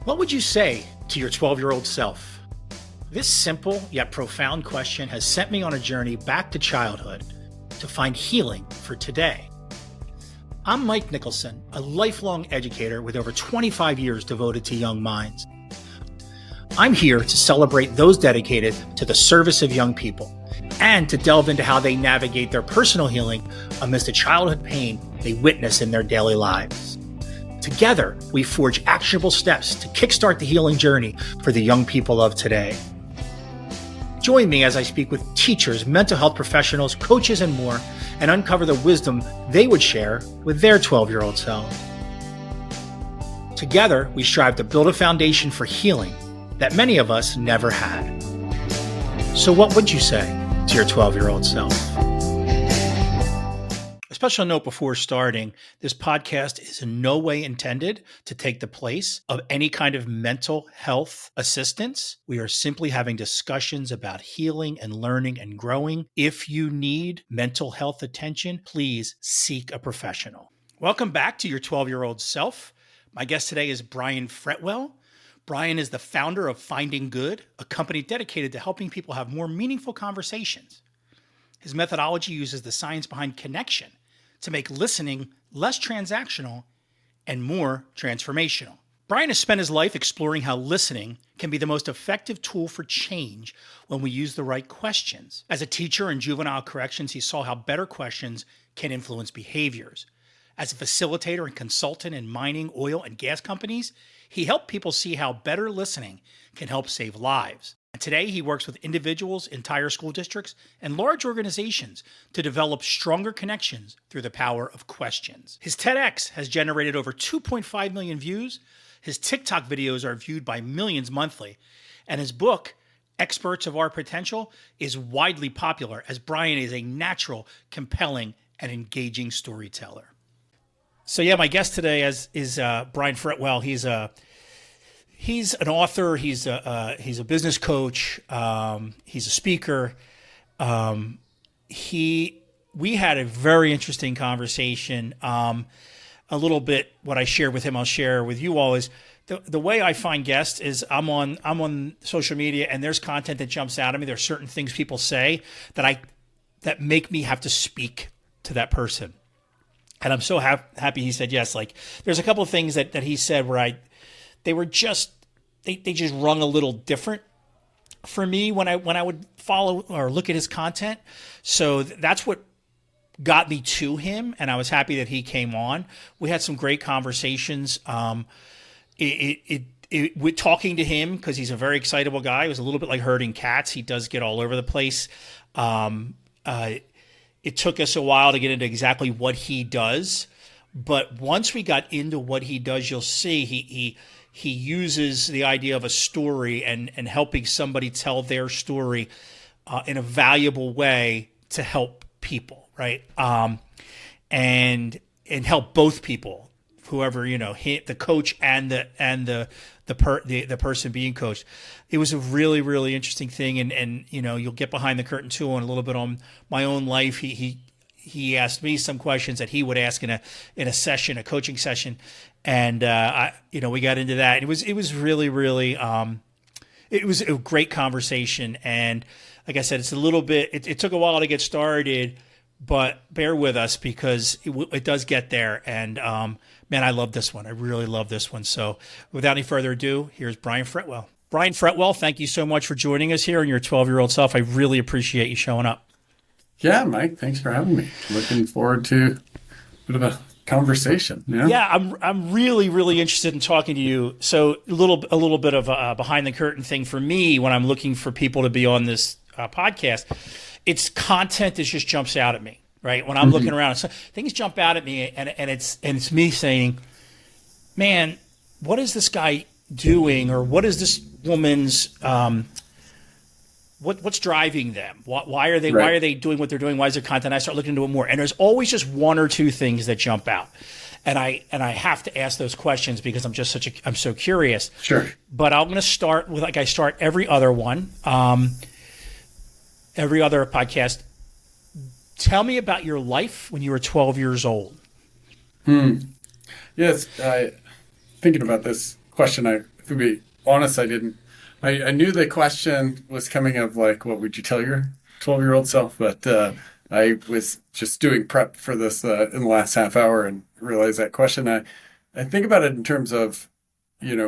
What would you say to your 12-year-old self? This simple yet profound question has sent me on a journey back to childhood to find healing for today. I'm Mike Nicholson, a lifelong educator with over 25 years devoted to young minds. I'm here to celebrate those dedicated to the service of young people and to delve into how they navigate their personal healing amidst the childhood pain they witness in their daily lives. Together, we forge actionable steps to kickstart the healing journey for the young people of today. Join me as I speak with teachers, mental health professionals, coaches, and more, and uncover the wisdom they would share with their 12-year-old selves. Together, we strive to build a foundation for healing that many of us never had. So what would you say to your 12-year-old self? A special note before starting, this podcast is in no way intended to take the place of any kind of mental health assistance. We are simply having discussions about healing and learning and growing. If you need mental health attention, please seek a professional. Welcome back to your 12-year-old self. My guest today is Brian Fretwell. Brian is the founder of Finding Good, a company dedicated to helping people have more meaningful conversations. His methodology uses the science behind connection to make listening less transactional and more transformational. Brian has spent his life exploring how listening can be the most effective tool for change when we use the right questions. As a teacher in juvenile corrections, he saw how better questions can influence behaviors. As a facilitator and consultant in mining, oil, and gas companies, he helped people see how better listening can help save lives. And today, he works with individuals, entire school districts, and large organizations to develop stronger connections through the power of questions. His TEDx has generated over 2.5 million views. His TikTok videos are viewed by millions monthly. And his book, Experts of Our Potential, is widely popular as Brian is a natural, compelling, and engaging storyteller. So my guest today is Brian Fretwell. He's an author. He's a business coach. He's a speaker. We had a very interesting conversation. A little bit what I shared with him, I'll share with you all. Is the way I find guests is I'm on social media and there's content that jumps out at me. There's certain things people say that make me have to speak to that person. And I'm so happy he said yes. Like there's a couple of things that he said where they just rung a little different for me when I would follow or look at his content. So that's what got me to him, and I was happy that he came on. We had some great conversations. With talking to him, because he's a very excitable guy. It was a little bit like herding cats. He does get all over the place. It took us a while to get into exactly what he does, but once we got into what he does, you'll see he uses the idea of a story and helping somebody tell their story in a valuable way to help people, right? And help both people, whoever, the coach and the person being coached. It was a really, really interesting thing. And you'll get behind the curtain too on a little bit on my own life. He asked me some questions that he would ask in a session, a coaching session. And, we got into that. It was really, really, it was a great conversation. And like I said, it's a little bit, it took a while to get started, but bear with us because it does get there. And, man, I love this one. I really love this one. So without any further ado, here's Brian Fretwell. Brian Fretwell, thank you so much for joining us here and your 12-year-old self. I really appreciate you showing up. Yeah, Mike, thanks for having me. Looking forward to a bit of a conversation. Yeah, I'm really, really interested in talking to you. So a little bit of a behind the curtain thing for me when I'm looking for people to be on this podcast. It's content that just jumps out at me, right? When I'm looking around, so things jump out at me, and it's me saying, "Man, what is this guy doing, or what is this woman's what's driving them? Why are they doing what they're doing? Why is their content?" I start looking into it more, and there's always just one or two things that jump out, and I have to ask those questions because I'm so curious. Sure. But I'm going to start with, like I start every other one, every other podcast. Tell me about your life when you were 12 years old. Yes, thinking about this question, I to be honest, I didn't. I knew the question was coming of like, what would you tell your 12-year-old self? But I was just doing prep for this in the last half hour and realized that question. I think about it in terms of,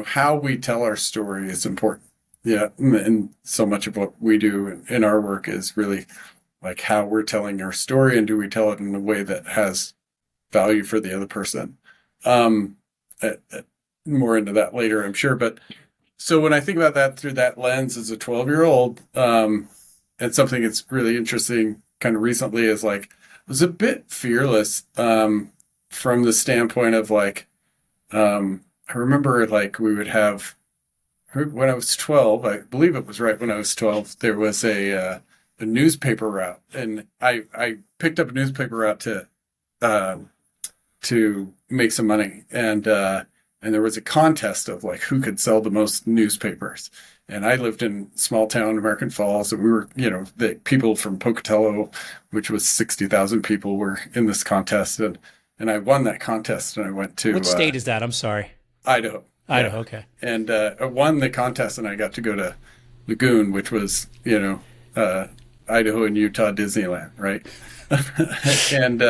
how we tell our story is important. Yeah. And so much of what we do in our work is really like how we're telling our story, and do we tell it in a way that has value for the other person? Um, More into that later, I'm sure. But so when I think about that through that lens as a 12-year-old, and something that's really interesting kind of recently is like, I was a bit fearless, from the standpoint of like, I remember like we would have, when I was 12, I believe it was right when I was 12, there was a newspaper route, and I picked up a newspaper route to make some money, and there was a contest of like who could sell the most newspapers. And I lived in small town American Falls, and we were, the people from Pocatello, which was 60,000 people, were in this contest, and I won that contest, and I went to What state is that? I'm sorry. Idaho. Idaho, Yeah. okay. And I won the contest, and I got to go to Lagoon, which was, Idaho and Utah Disneyland, right? And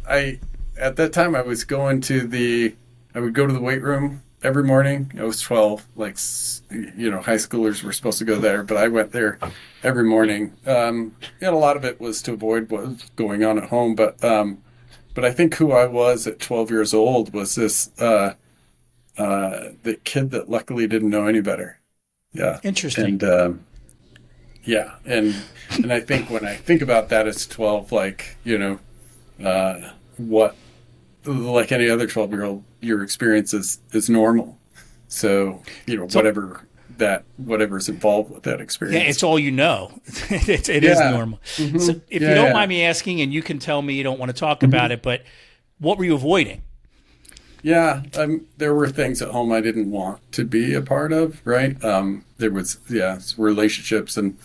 I at that time I was I would go to the weight room every morning. I was 12, like, high schoolers were supposed to go there, but I went there every morning. And a lot of it was to avoid what was going on at home, but I think who I was at 12 years old was this the kid that luckily didn't know any better. Yeah. Interesting. And yeah, and I think when I think about that as 12, like, what, like any other 12-year-old, your experience is normal. So, whatever's involved with that Yeah, experience. it's all you know. It is Yeah. normal. Mm-hmm. So if you Yeah, don't yeah. mind me asking, and you can tell me you don't want to talk Mm-hmm. about it, but what were you avoiding? Yeah, there were things at home I didn't want to be a part of, right? There was, relationships and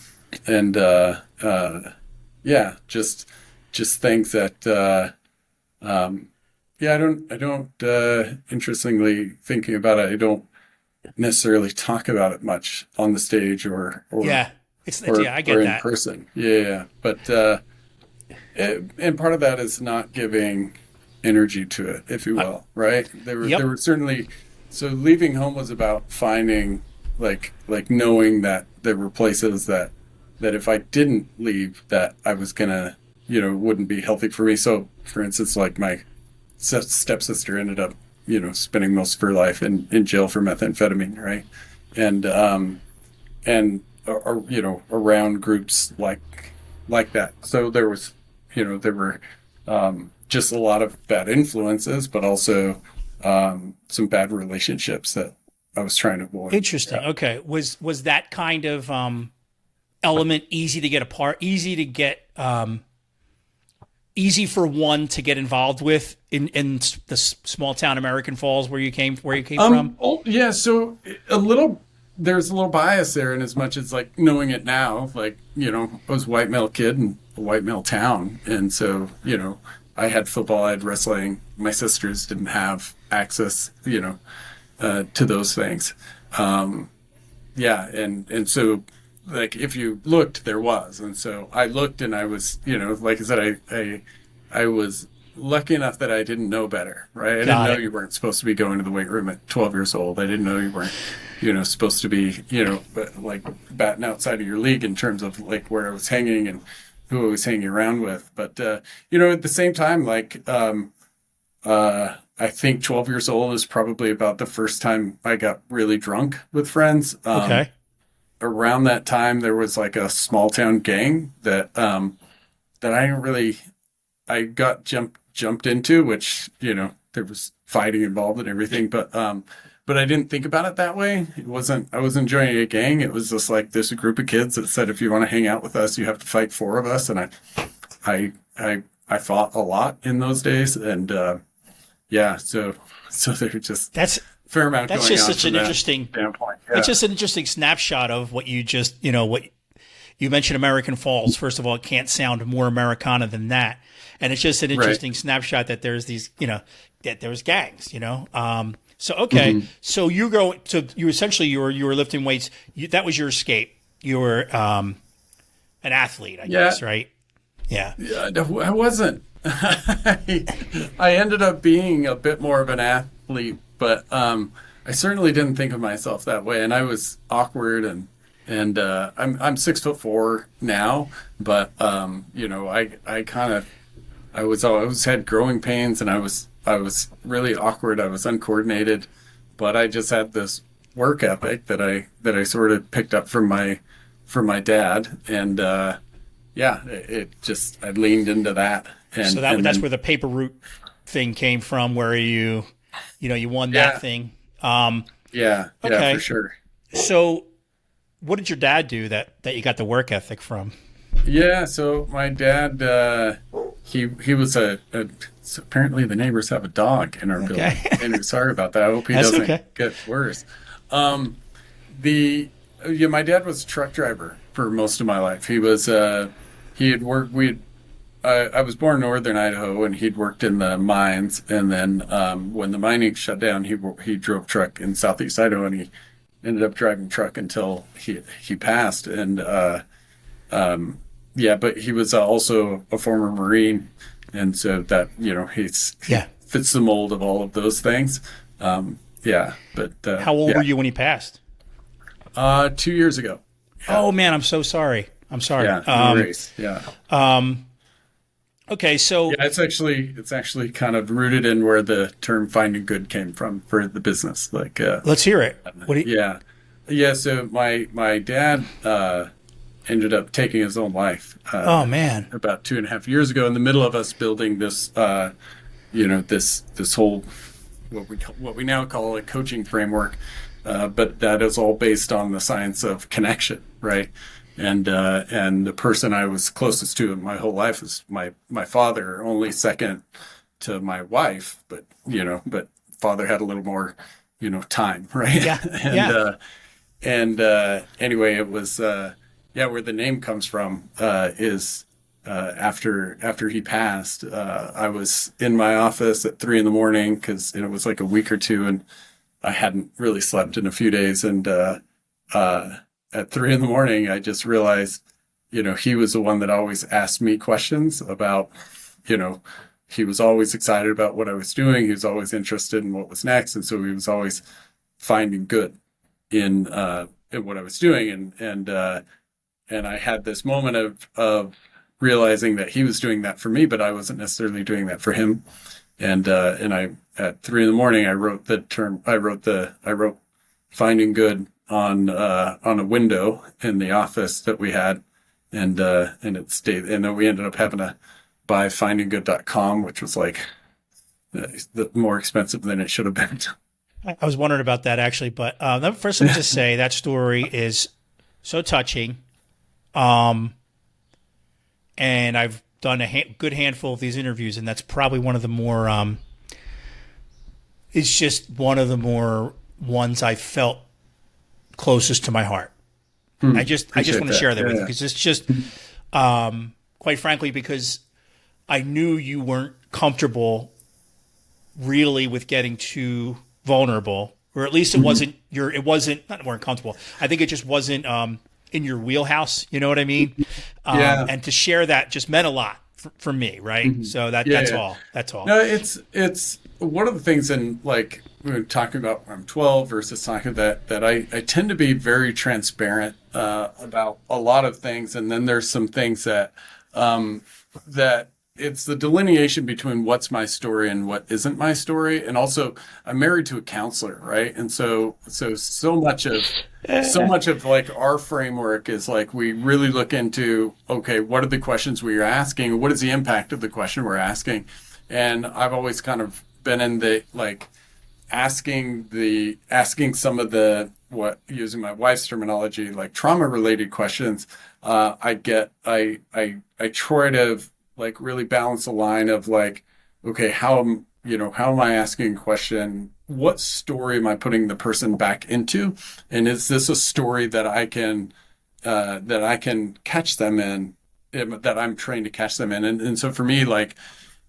just things that, I don't, interestingly thinking about it, I don't necessarily talk about it much on the stage Yeah, I get or in that. person. Yeah. But, and part of that is not giving energy to it, if you will, right? There Yep. were certainly, so leaving home was about finding, like knowing that there were places that if I didn't leave, that I was gonna, wouldn't be healthy for me. So for instance, like my stepsister ended up, spending most of her life in jail for methamphetamine, right? And around groups like that. So there was, there were, just a lot of bad influences, but also some bad relationships that I was trying to avoid. Interesting. Yeah. Okay. Was that kind of element easy to get apart, easy for one to get involved with in the small town American Falls where you came from? Yeah. So there's a little bias there, in as much as like knowing it now, like, I was a white male kid in a white male town. And so, I had football, I had wrestling. My sisters didn't have access, to those things. And so, like, if you looked, there was. And so I looked, and I was, like I said, I was lucky enough that I didn't know better, right? I didn't know you weren't supposed to be going to the weight room at 12 years old. I didn't know you weren't, supposed to be, like batting outside of your league in terms of like where I was hanging and who I was hanging around with. But, at the same time, like, I think 12 years old is probably about the first time I got really drunk with friends. Okay. Around that time, there was like a small town gang that I got jumped into, which, there was fighting involved and everything, but I didn't think about it that way. I wasn't joining a gang. It was just like this group of kids that said, if you want to hang out with us, you have to fight four of us. And I fought a lot in those days. And, so there were just That's a fair amount going on. just such from an that interesting standpoint. Yeah. That's just an interesting snapshot of what you just, what you mentioned. American Falls. First of all, it can't sound more Americana than that. And it's just an interesting snapshot that there's these, that there's gangs, So okay, so you essentially you were lifting weights. That was your escape. You were an athlete, I Yeah, guess, right? Yeah. yeah, no, I wasn't. I ended up being a bit more of an athlete, but I certainly didn't think of myself that way, and I was awkward and I'm 6'4" now, but I kind of I was always had growing pains, and I was really awkward. I was uncoordinated, but I just had this work ethic that I sort of picked up from my dad, and yeah, it just I leaned into that, So that's where the paper route thing came from, where you won that yeah, thing. yeah, for Okay. sure. So what did your dad do that you got the work ethic from? Yeah, so my dad, he was so apparently the neighbors have a dog in our building. Okay. And sorry about that. I hope he That's doesn't okay. get worse. Um, the yeah, my dad was a truck driver for most of my life. He had worked. I was born in northern Idaho, and he'd worked in the mines. And then when the mining shut down, he drove truck in southeast Idaho, and he ended up driving truck until he passed. And yeah, but he was also a former Marine, and so that he Yeah. fits the mold of all of those things. Yeah, but How old yeah, were you when he passed? 2 years ago. Yeah, Oh man, I'm so sorry. I'm sorry. yeah, no worries. Yeah, Okay, so yeah. It's actually kind of rooted in where the term "finding good" came from for the business. Like, let's hear it. What do you, yeah, yeah. So my dad ended up taking his own life oh man. about 2.5 years ago in the middle of us building this this whole what we now call a coaching framework, but that is all based on the science of connection, right? And the person I was closest to in my whole life is my father, only second to my wife, but father had a little more time, right? Yeah. and Yeah. anyway, it was yeah, where the name comes from is after he passed, I was in my office at 3 in the morning because it was like a week or two, and I hadn't really slept in a few days. And at 3 in the morning, I just realized, he was the one that always asked me questions about, you know, he was always excited about what I was doing. He was always interested in what was next, and so he was always finding good in what I was doing. And I had this moment of realizing that he was doing that for me, but I wasn't necessarily doing that for him. And I at 3 in the morning, I wrote finding good on a window in the office that we had, and it stayed. And then we ended up having to buy findinggood.com, which was like more expensive than it should have been. I was wondering about that actually, but first let me just say that story is so touching. And I've done a good handful of these interviews, and that's probably one of the more. It's just one of the more ones I felt closest to my heart. I just want to that. share that with you Yeah. because it's just, quite frankly, because I knew you weren't comfortable really with getting too vulnerable, or at least it wasn't it wasn't not weren't comfortable. I think it just wasn't in your wheelhouse. You know what I mean? Yeah. And to share that just meant a lot for me, right? So that's Yeah. all. That's all. No, it's one of the things in like we were talking about when I'm 12 versus talking that I tend to be very transparent about a lot of things, and then there's some things that that it's the delineation between what's my story and what isn't my story. And also I'm married to a counselor, right? And so much of like our framework is like we really look into, okay, what are the questions we are asking? What is the impact of the question we're asking? And I've always kind of been in the like asking some of the, what, using my wife's terminology, like trauma related questions. I try to like really balance the line of like, okay, how am I asking a question? What story am I putting the person back into? And is this a story that I can catch them in, that I'm trained to catch them in? And so for me, like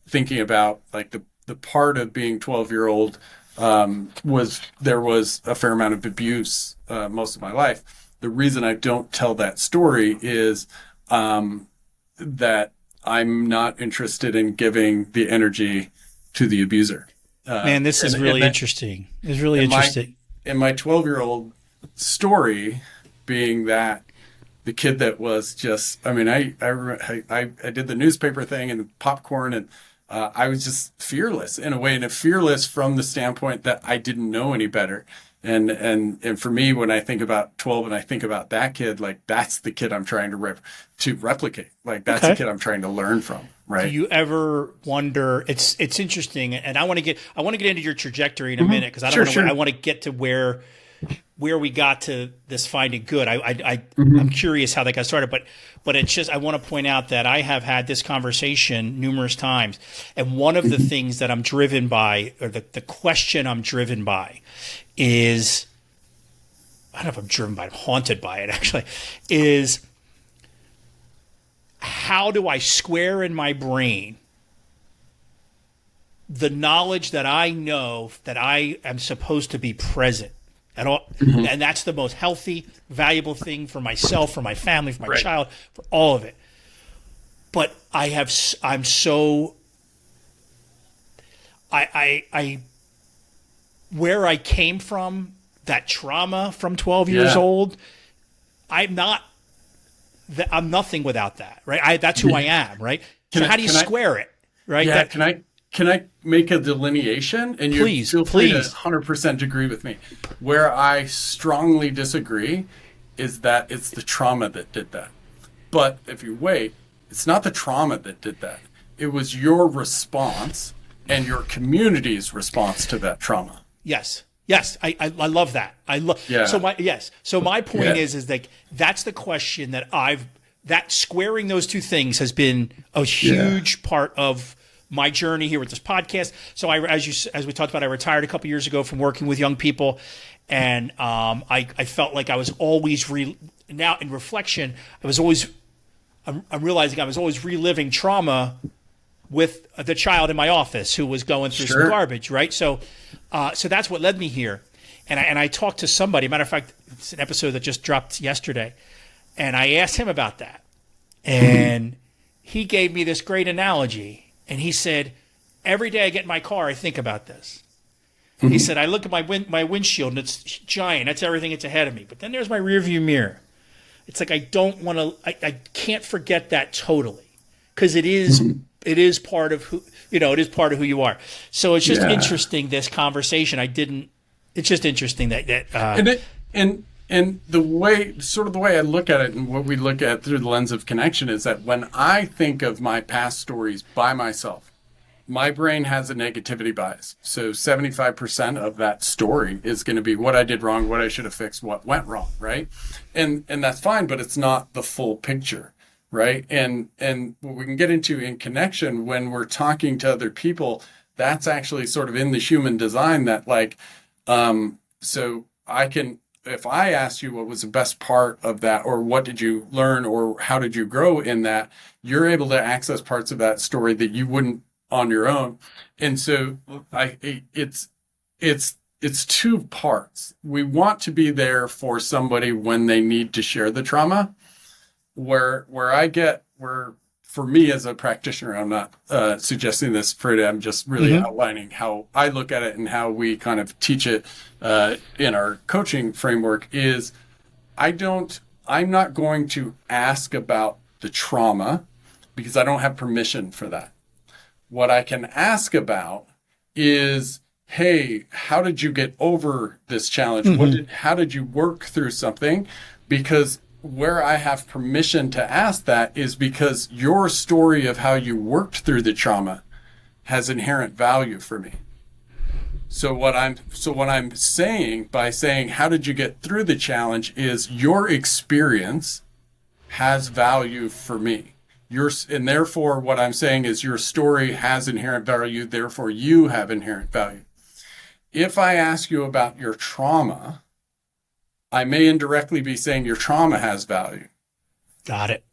thinking about like the part of being 12-year-old there was a fair amount of abuse most of my life. The reason I don't tell that story is that I'm not interested in giving the energy to the abuser. Man, this is really interesting. It's really interesting. And my 12-year-old story being that the kid that was just, I mean, I did the newspaper thing and popcorn, and I was just fearless in a way, and fearless from the standpoint that I didn't know any better. And for me, when I think about 12 and I think about that kid, like that's the kid I'm trying to replicate. Like that's the kid I'm trying to learn from. Right. Do you ever wonder? It's interesting, and I want to get into your trajectory in a minute, because I want to get to where we got to this finding good. I'm curious how that got started, but it's just, I want to point out that I have had this conversation numerous times, and one of the things that I'm driven by, or the question I'm driven by, is, I don't know if I'm driven by it, I'm haunted by it actually, is how do I square in my brain the knowledge that I know that I am supposed to be present at all, and that's the most healthy, valuable thing for myself, for my family, for my child, for all of it. But I'm so, where I came from, that trauma from 12 years old, I'm nothing without that, right? That's who I am, right? So how do you square it, right? Yeah, can I make a delineation? And you feel free to 100% agree with me. Where I strongly disagree is that it's the trauma that did that. But if you wait, it's not the trauma that did that. It was your response and your community's response to that trauma. Yes. I love that. So my point is like, that's the question that squaring those two things has been a huge part of my journey here with this podcast. So as we talked about, I retired a couple years ago from working with young people, and I felt like I was always now in reflection, I'm realizing I was always reliving trauma with the child in my office who was going through some garbage, right? So that's what led me here. And I talked to somebody, matter of fact, it's an episode that just dropped yesterday, and I asked him about that. And he gave me this great analogy. And he said, every day I get in my car, I think about this. He said, I look at my windshield and it's giant. That's everything that's ahead of me. But then there's my rearview mirror. It's like I can't forget that totally, because it is part of who you are. So it's just interesting, this conversation. It's just interesting that And the way I look at it, and what we look at through the lens of connection, is that when I think of my past stories by myself, my brain has a negativity bias. So 75% of that story is going to be what I did wrong, what I should have fixed, what went wrong, right? And that's fine, but it's not the full picture, right? And what we can get into in connection when we're talking to other people, that's actually sort of in the human design that so I can, if I asked you what was the best part of that, or what did you learn, or how did you grow in that, you're able to access parts of that story that you wouldn't on your own. And so it's two parts. We want to be there for somebody when they need to share the trauma. Where for me as a practitioner, I'm not suggesting this, Frida, I'm just really outlining how I look at it and how we kind of teach it in our coaching framework, is I'm not going to ask about the trauma because I don't have permission for that. What I can ask about is, hey, how did you get over this challenge? How did you work through something? Because where I have permission to ask that is because your story of how you worked through the trauma has inherent value for me. So what I'm saying by saying, how did you get through the challenge, is your experience has value for me. And therefore what I'm saying is your story has inherent value. Therefore you have inherent value. If I ask you about your trauma, I may indirectly be saying your trauma has value. Got it.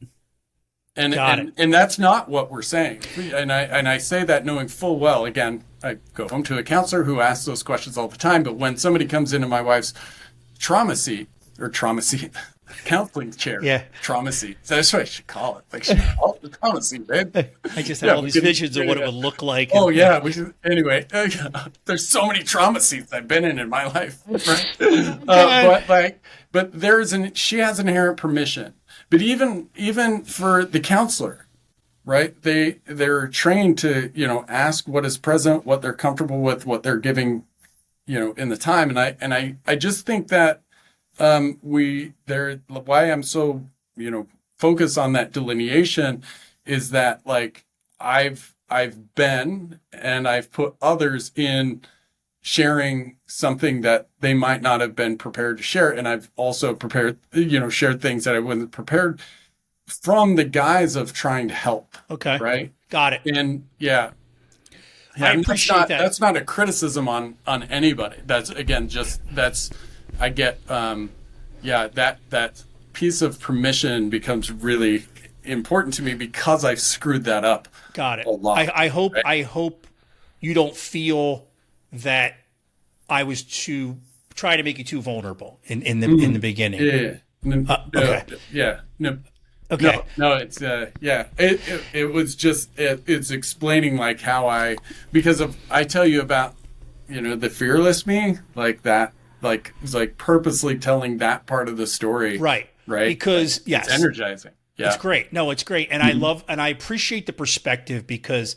And that's not what we're saying. And I say that knowing full well, again, I go home to a counselor who asks those questions all the time. But when somebody comes into my wife's trauma seat, counseling chair. Yeah. Trauma seat. That's what I should call it. Like, she call it the trauma seat, babe. I just have all these visions of what it would look like. Oh, yeah. Anyway, there's so many trauma seats I've been in my life. Right? But she has inherent permission. But even for the counselor, right? They're trained to, ask what is present, what they're comfortable with, what they're giving, in the time. And I just think that why I'm so, focused on that delineation is that, like, I've been and I've put others in sharing something that they might not have been prepared to share. And I've also shared things that I wasn't prepared from the guise of trying to help. Okay. Right. Got it. And I appreciate that. That's not a criticism on anybody. That's, again, I get, that piece of permission becomes really important to me because I've screwed that up. Got it. A lot. I hope, right? I hope you don't feel that I was trying to make you too vulnerable in the beginning. Yeah. Okay. Yeah. No. Okay. No, it's it was just it's explaining like how because I tell you about the fearless me, like that, like it's like purposely telling that part of the story. Right. Because yes, it's energizing. Yeah. It's great. No, it's great. And I appreciate the perspective because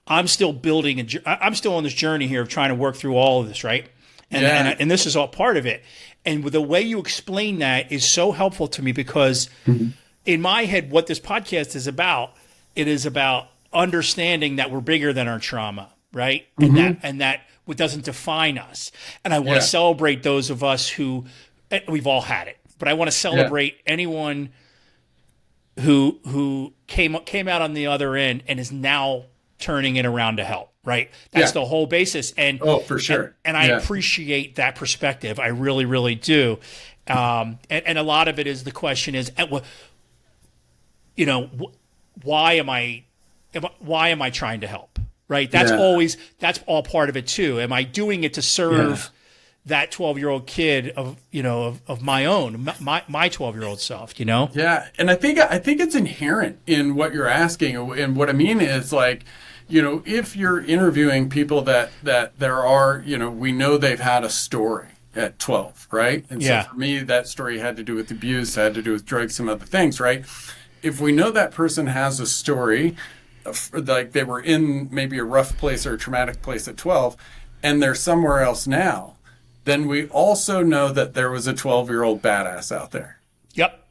I'm still building I'm still on this journey here of trying to work through all of this, right? And this is all part of it. And the way you explain that is so helpful to me because in my head, what this podcast is about, it is about understanding that we're bigger than our trauma, right? And that what doesn't define us. And I want to celebrate those of us who we've all had it, but I want to celebrate anyone who came out on the other end and is now turning it around to help, right? That's the whole basis. And for sure. And I appreciate that perspective. I really, really do. And a lot of it is the question is, why am I trying to help? Right. That's all part of it too. Am I doing it to serve that 12-year-old kid of my own, my 12-year-old self, Yeah. And I think it's inherent in what you're asking. And what I mean is, like, if you're interviewing people that there are, we know they've had a story at 12, right? And so for me, that story had to do with abuse, had to do with drugs, some other things, right? If we know that person has a story, like they were in maybe a rough place or a traumatic place at 12, and they're somewhere else now, then we also know that there was a 12-year-old badass out there. Yep.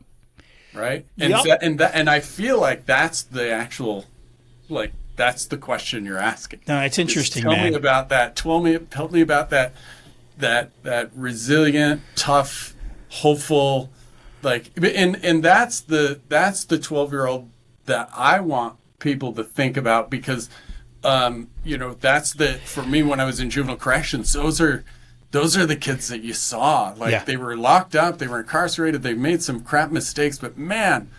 Right? And and I feel like that's the actual, like, that's the question you're asking. No, it's interesting, Tell me about that. Tell me about that resilient, tough, hopeful, like, and that's the 12-year-old that I want people to think about because, that's for me when I was in juvenile corrections, those are the kids that you saw. Like they were locked up, they were incarcerated, they made some crap mistakes, but man,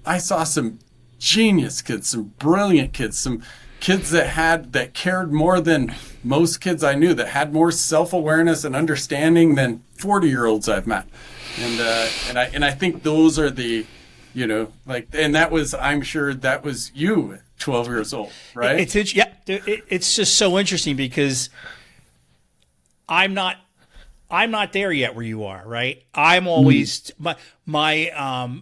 I saw some genius kids, some brilliant kids, some kids that cared more than most kids I knew, that had more self-awareness and understanding than 40-year-olds I've met. And I think those are the, and that was, I'm sure that was you, 12 years old, right? It's just so interesting because I'm not there yet where you are, right? I'm always my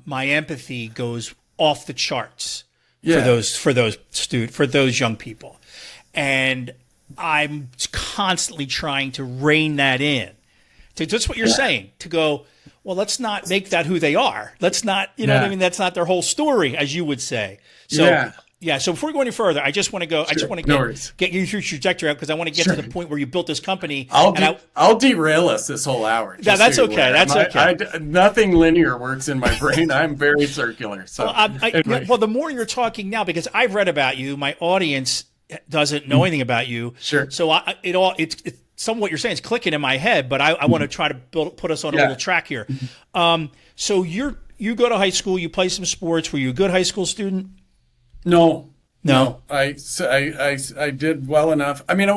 empathy goes off the charts for those young people, and I'm constantly trying to rein that in. That's what you're saying. To go, well, let's not make that who they are. Let's not, what I mean? That's not their whole story, as you would say. So. Yeah. So before we go any further, I just want to go. Sure. I just want to get you through your trajectory because I want to get to the point where you built this company. I'll derail us this whole hour. Yeah, that's okay. That's okay. Nothing linear works in my brain. I'm very circular. So, well, the more you're talking now, because I've read about you, my audience doesn't know anything about you. Sure. So it's some of what you're saying is clicking in my head, but I want to try to put us on a little track here. So you go to high school, you play some sports. Were you a good high school student? No. I did well enough. I mean,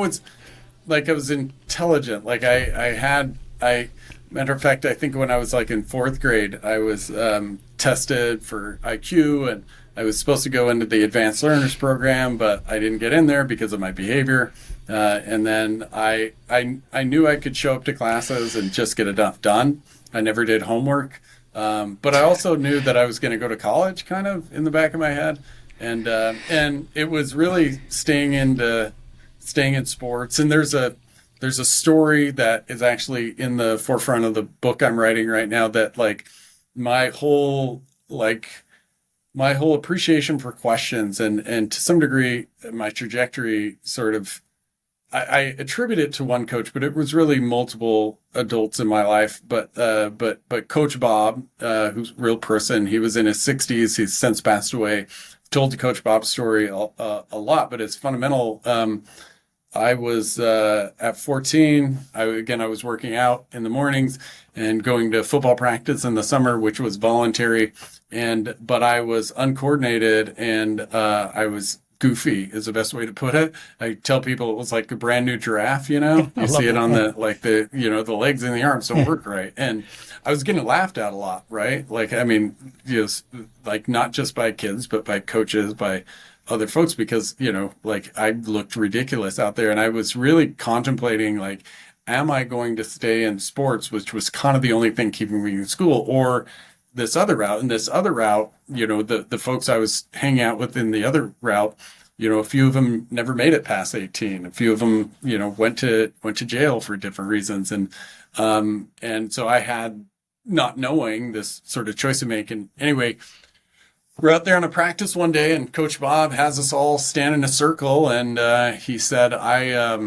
like I was intelligent. Like matter of fact, I think when I was like in fourth grade, I was tested for IQ, and I was supposed to go into the advanced learners program, but I didn't get in there because of my behavior. And then I knew I could show up to classes and just get enough done. I never did homework. But I also knew that I was going to go to college kind of in the back of my head. And it was really staying in sports. And there's a story that is actually in the forefront of the book I'm writing right now, that like my whole like my whole appreciation for questions, and to some degree my trajectory sort of, I attribute it to one coach, but it was really multiple adults in my life. But Coach Bob, who's a real person, he was in his 60s. He's since passed away. Told the Coach Bob story a lot, but it's fundamental. I was at 14. I was working out in the mornings and going to football practice in the summer, which was voluntary. But I was uncoordinated, and I was goofy is the best way to put it. I tell people it was like a brand new giraffe, you know, I you love see it that. on Yeah. the legs and the arms don't work right. And I was getting laughed at a lot, right? Like, I mean, just like not just by kids, but by coaches, by other folks, because, like I looked ridiculous out there. And I was really contemplating, like, am I going to stay in sports, which was kind of the only thing keeping me in school, or this other route? And this other route, the folks I was hanging out with in the other route, a few of them never made it past 18. A few of them, went to jail for different reasons. And so I had, not knowing, this sort of choice to make. And anyway, we're out there on a practice one day, and Coach Bob has us all stand in a circle, and he said, I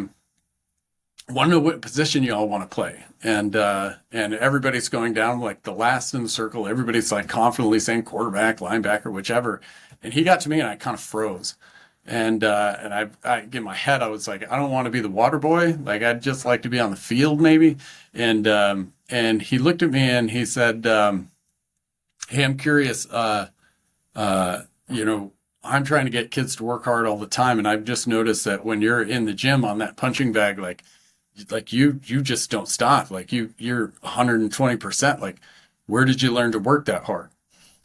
want to know what position you all want to play. And everybody's going down like the last in the circle. Everybody's like confidently saying quarterback, linebacker, whichever. And he got to me, and I kind of froze. And in my head, I was like, I don't want to be the water boy. Like, I'd just like to be on the field, maybe. And he looked at me and he said, hey, I'm curious, I'm trying to get kids to work hard all the time. And I've just noticed that when you're in the gym on that punching bag, like you just don't stop. Like you're 120%. Like, where did you learn to work that hard?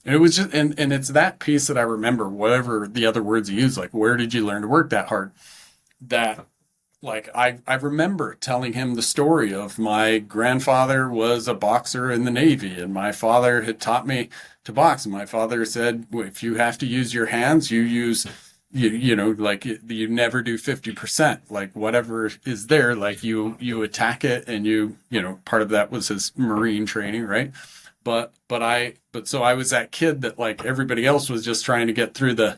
And it was just, and it's that piece that I remember, whatever the other words you use, like, where did you learn to work that hard? That, like, I remember telling him the story of my grandfather was a boxer in the Navy, and my father had taught me to box. And my father said, "Well, if you have to use your hands, like you never do 50%, like whatever is there, like you attack it." And part of that was his Marine training, right? But so I was that kid that, like, everybody else was just trying to get through the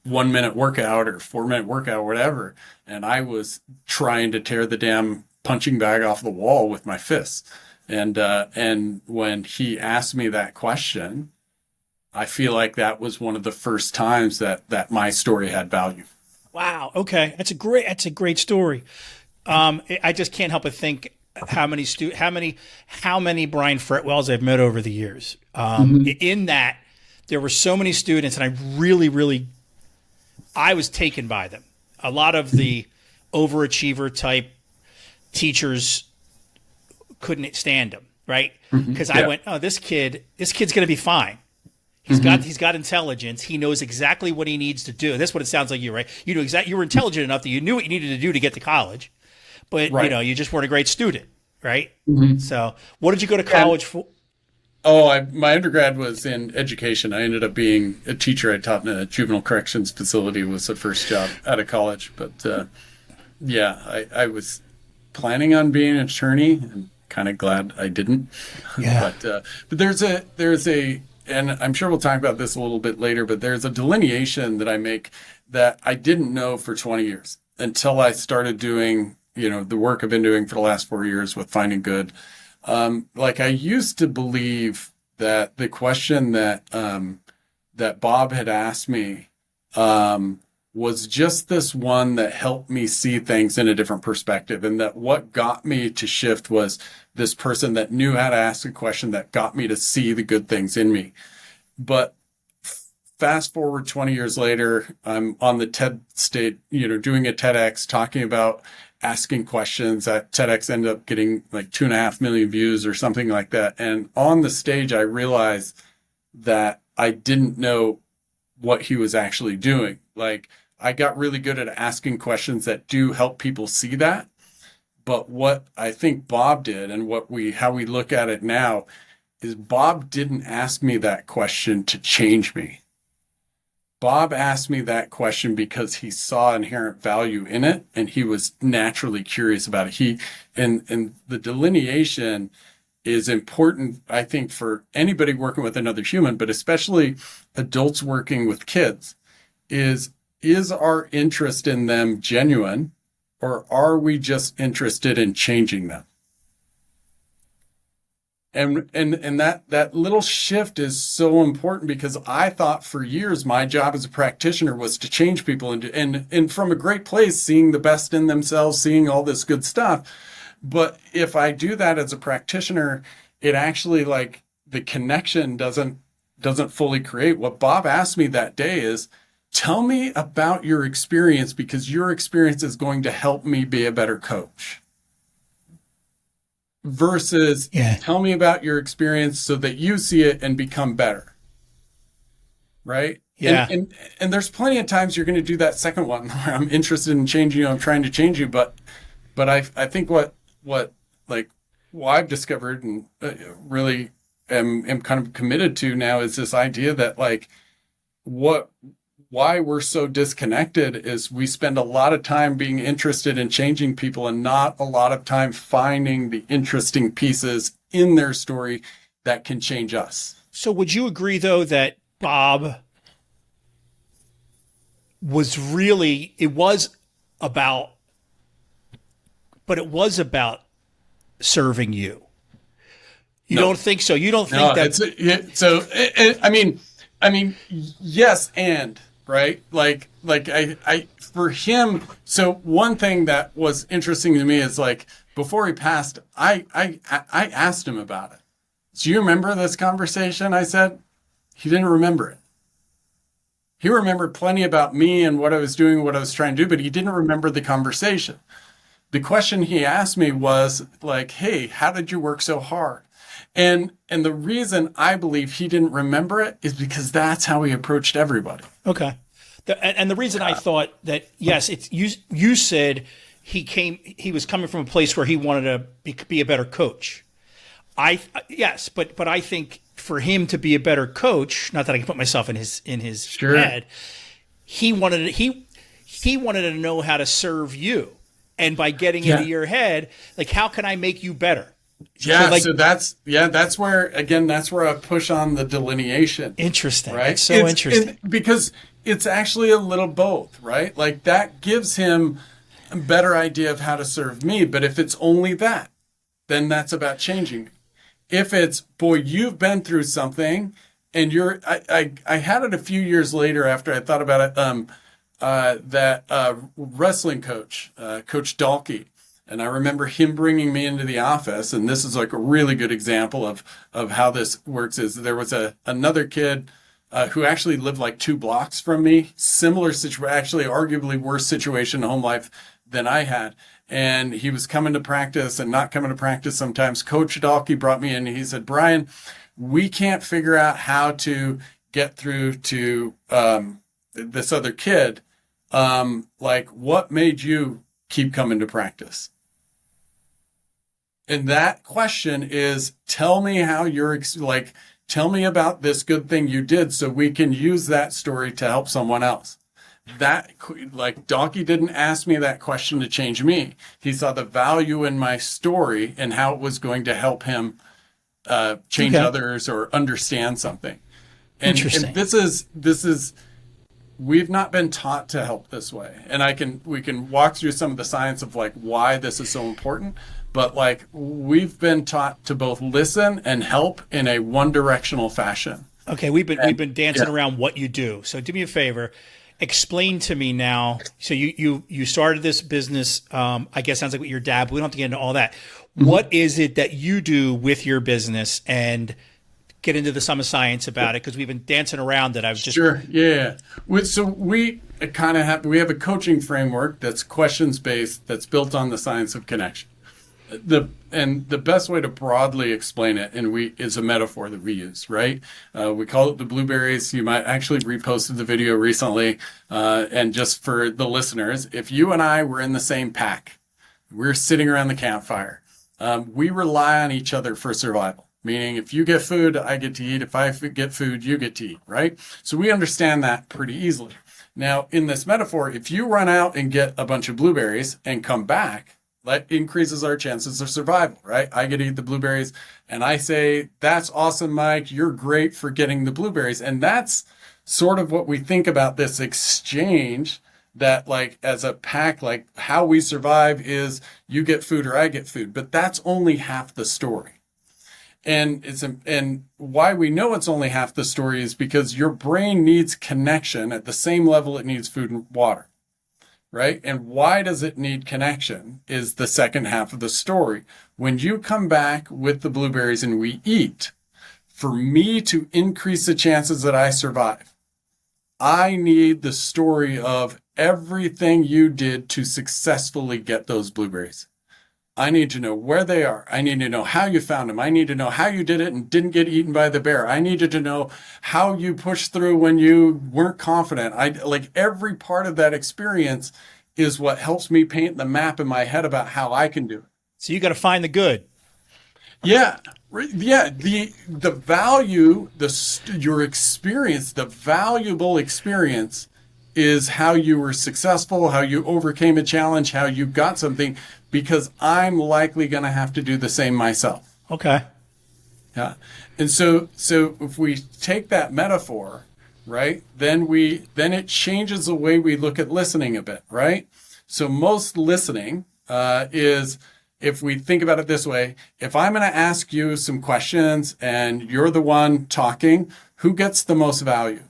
1 minute workout or 4 minute workout, or whatever. And I was trying to tear the damn punching bag off the wall with my fists. And when he asked me that question, I feel like that was one of the first times that my story had value. Wow. Okay. That's a great story. I just can't help but think how many Brian Fretwells I've met over the years. In that, there were so many students, and I was taken by them. A lot of the overachiever type teachers couldn't stand him, right? Because I went, oh, this kid's going to be fine. He's got intelligence. He knows exactly what he needs to do. That's what it sounds like you, right? You were intelligent enough that you knew what you needed to do to get to college, but Right. you just weren't a great student, right? Mm-hmm. So, what did you go to college for? Oh, my undergrad was in education. I ended up being a teacher. I taught in a juvenile corrections facility, was the first job out of college. But I was planning on being an attorney, and kind of glad I didn't. Yeah. But there's a, and I'm sure we'll talk about this a little bit later, but there's a delineation that I make that I didn't know for 20 years until I started doing, the work I've been doing for the last 4 years with Finding Good. Like, I used to believe that the question that Bob had asked me was just this one that helped me see things in a different perspective, and that what got me to shift was this person that knew how to ask a question that got me to see the good things in me. But fast forward 20 years later, I'm on the TED stage, doing a TEDx talking about asking questions. That TEDx ended up getting like 2.5 million views or something like that. And on the stage, I realized that I didn't know what he was actually doing. Like, I got really good at asking questions that do help people see that. But what I think Bob did, and how we look at it now, is Bob didn't ask me that question to change me. Bob asked me that question because he saw inherent value in it, and he was naturally curious about it. And the delineation is important, I think, for anybody working with another human, but especially adults working with kids, is our interest in them genuine, or are we just interested in changing them? And that little shift is so important, because I thought for years my job as a practitioner was to change people and from a great place, seeing the best in themselves, seeing all this good stuff. But if I do that as a practitioner, it actually, like, the connection doesn't fully create. What Bob asked me that day is, tell me about your experience, because your experience is going to help me be a better coach. Versus, tell me about your experience so that you see it and become better. Right? Yeah. And there's plenty of times you're going to do that second one where I'm interested in changing you, I'm trying to change you. But I think what I've discovered and really am kind of committed to now is this idea that, like, why we're so disconnected is we spend a lot of time being interested in changing people and not a lot of time finding the interesting pieces in their story that can change us. So would you agree, though, that Bob it was about serving you? You don't think so? You don't think that? I mean, yes, and right, like I for him. So one thing that was interesting to me is, like, before he passed, I asked him about it. Do you remember this conversation? I said. He didn't remember it. He remembered plenty about me and what I was doing, what I was trying to do, but he didn't remember the conversation. The question he asked me was, like, hey, how did you work so hard? And the reason I believe he didn't remember it is because that's how he approached everybody. Okay. And the reason I thought that, yes, it's you said he was coming from a place where he wanted to be a better coach. Yes, but I think for him to be a better coach, not that I can put myself in his Sure. head, he wanted to know how to serve you. And by getting into your head, like, how can I make you better? Yeah, so that's where I push on the delineation. Interesting. Right? It's so interesting. Because it's actually a little both, right? Like, that gives him a better idea of how to serve me. But if it's only that, then that's about changing me. If it's, boy, you've been through something, and I had it a few years later after I thought about it, that wrestling coach, Coach Dalkey. And I remember him bringing me into the office, and this is like a really good example of how this works. Is there was another kid who actually lived like 2 blocks from me, similar situation, actually arguably worse situation in home life than I had. And he was coming to practice and not coming to practice sometimes. Coach Dalkey brought me in, and he said, Brian, we can't figure out how to get through to this other kid. Like, what made you keep coming to practice? And that question is, tell me how tell me about this good thing you did so we can use that story to help someone else. That, like, Dalkey didn't ask me that question to change me. He saw the value in my story and how it was going to help him change others or understand something. Interesting. And this is we've not been taught to help this way. And we can walk through some of the science of, like, why this is so important. But, like, we've been taught to both listen and help in a one-directional fashion. Okay, we've been dancing around what you do. So do me a favor, explain to me now. So you started this business. I guess sounds like with your dad. But we don't have to get into all that. Mm-hmm. What is it that you do with your business, and get into the summer science about it because we've been dancing around it. Sure. Yeah. So we have a coaching framework that's questions based, that's built on the science of connection. The best way to broadly explain it, is a metaphor that we use, right? We call it the blueberries. You might actually reposted the video recently. And just for the listeners, if you and I were in the same pack, we're sitting around the campfire. We rely on each other for survival. Meaning, if you get food, I get to eat. If I get food, you get to eat, right? So we understand that pretty easily. Now, in this metaphor, if you run out and get a bunch of blueberries and come back, that increases our chances of survival, right? I get to eat the blueberries, and I say, that's awesome, Mike. You're great for getting the blueberries. And that's sort of what we think about this exchange, that like as a pack, like how we survive is you get food or I get food. But that's only half the story. And why we know it's only half the story is because your brain needs connection at the same level it needs food and water, right? And why does it need connection is the second half of the story. When you come back with the blueberries and we eat, for me to increase the chances that I survive, I need the story of everything you did to successfully get those blueberries. I need to know where they are. I need to know how you found them. I need to know how you did it and didn't get eaten by the bear. I needed to know how you pushed through when you weren't confident. Like every part of that experience is what helps me paint the map in my head about how I can do it. So you got to find the good. Yeah. Yeah. The value, your experience, the valuable experience is how you were successful, how you overcame a challenge, how you got something, because I'm likely going to have to do the same myself. Okay. Yeah. And so if we take that metaphor, right, then it changes the way we look at listening a bit, right? So most listening is, if we think about it this way, if I'm going to ask you some questions and you're the one talking, who gets the most value?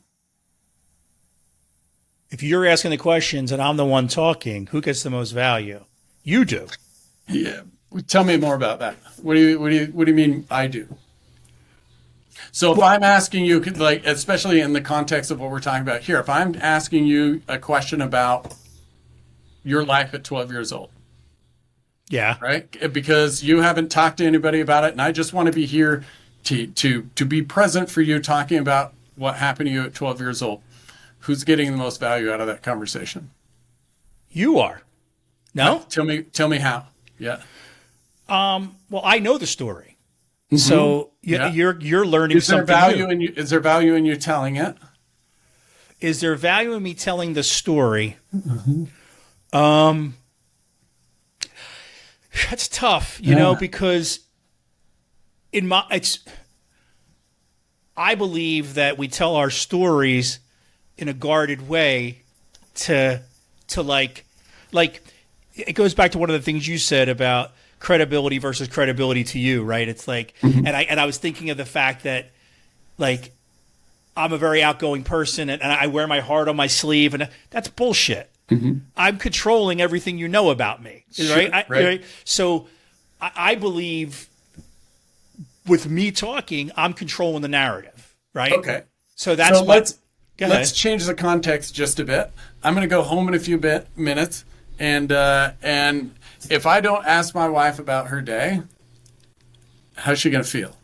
If you're asking the questions and I'm the one talking, who gets the most value? You do. Yeah. Tell me more about that. What do you mean I do? So if I'm asking you, like, especially in the context of what we're talking about here, if I'm asking you a question about your life at 12 years old. Yeah. Right? Because you haven't talked to anybody about it, and I just want to be here to be present for you talking about what happened to you at 12 years old. Who's getting the most value out of that conversation? You are. No? Tell me how. Yeah. Well, I know the story. Mm-hmm. So you're learning something new. Is there value in you telling it? Is there value in me telling the story? Mm-hmm. That's tough, you know, because I believe that we tell our stories in a guarded way to like it goes back to one of the things you said about credibility versus credibility to you, right? It's like, mm-hmm. and I was thinking of the fact that like I'm a very outgoing person and I wear my heart on my sleeve, and that's bullshit. Mm-hmm. I'm controlling everything you know about me, right? Sure, right. So I believe with me talking, I'm controlling the narrative, right? Okay. So that's let's change the context just a bit. I'm going to go home in a few minutes, and if I don't ask my wife about her day, how's she going to feel?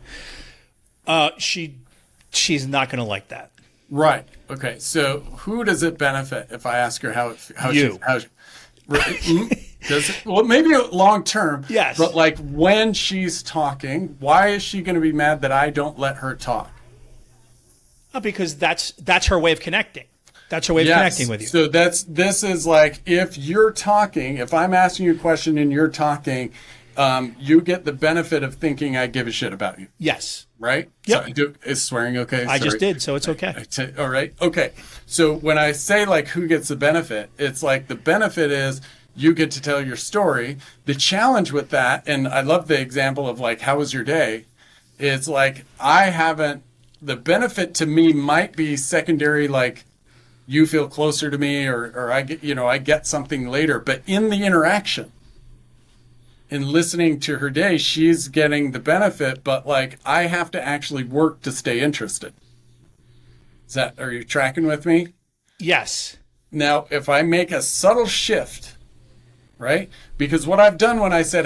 She's not going to like that. Right. Okay. So who does it benefit if I ask her how you? Does it, well, maybe long term. Yes. But like when she's talking, why is she going to be mad that I don't let her talk? Because that's her way of connecting. That's her way of connecting with you. So this is like, if you're talking, if I'm asking you a question and you're talking, you get the benefit of thinking I give a shit about you. Yes. Right? Yep. So, is swearing okay? I just did, so it's okay. All right. Okay. So when I say like who gets the benefit, it's like the benefit is you get to tell your story. The challenge with that, and I love the example of like, how was your day? It's like, the benefit to me might be secondary, like you feel closer to me or I get something later. But in the interaction, in listening to her day, she's getting the benefit, but like I have to actually work to stay interested. Are you tracking with me? Yes. Now, if I make a subtle shift, right? Because what I've done when I said,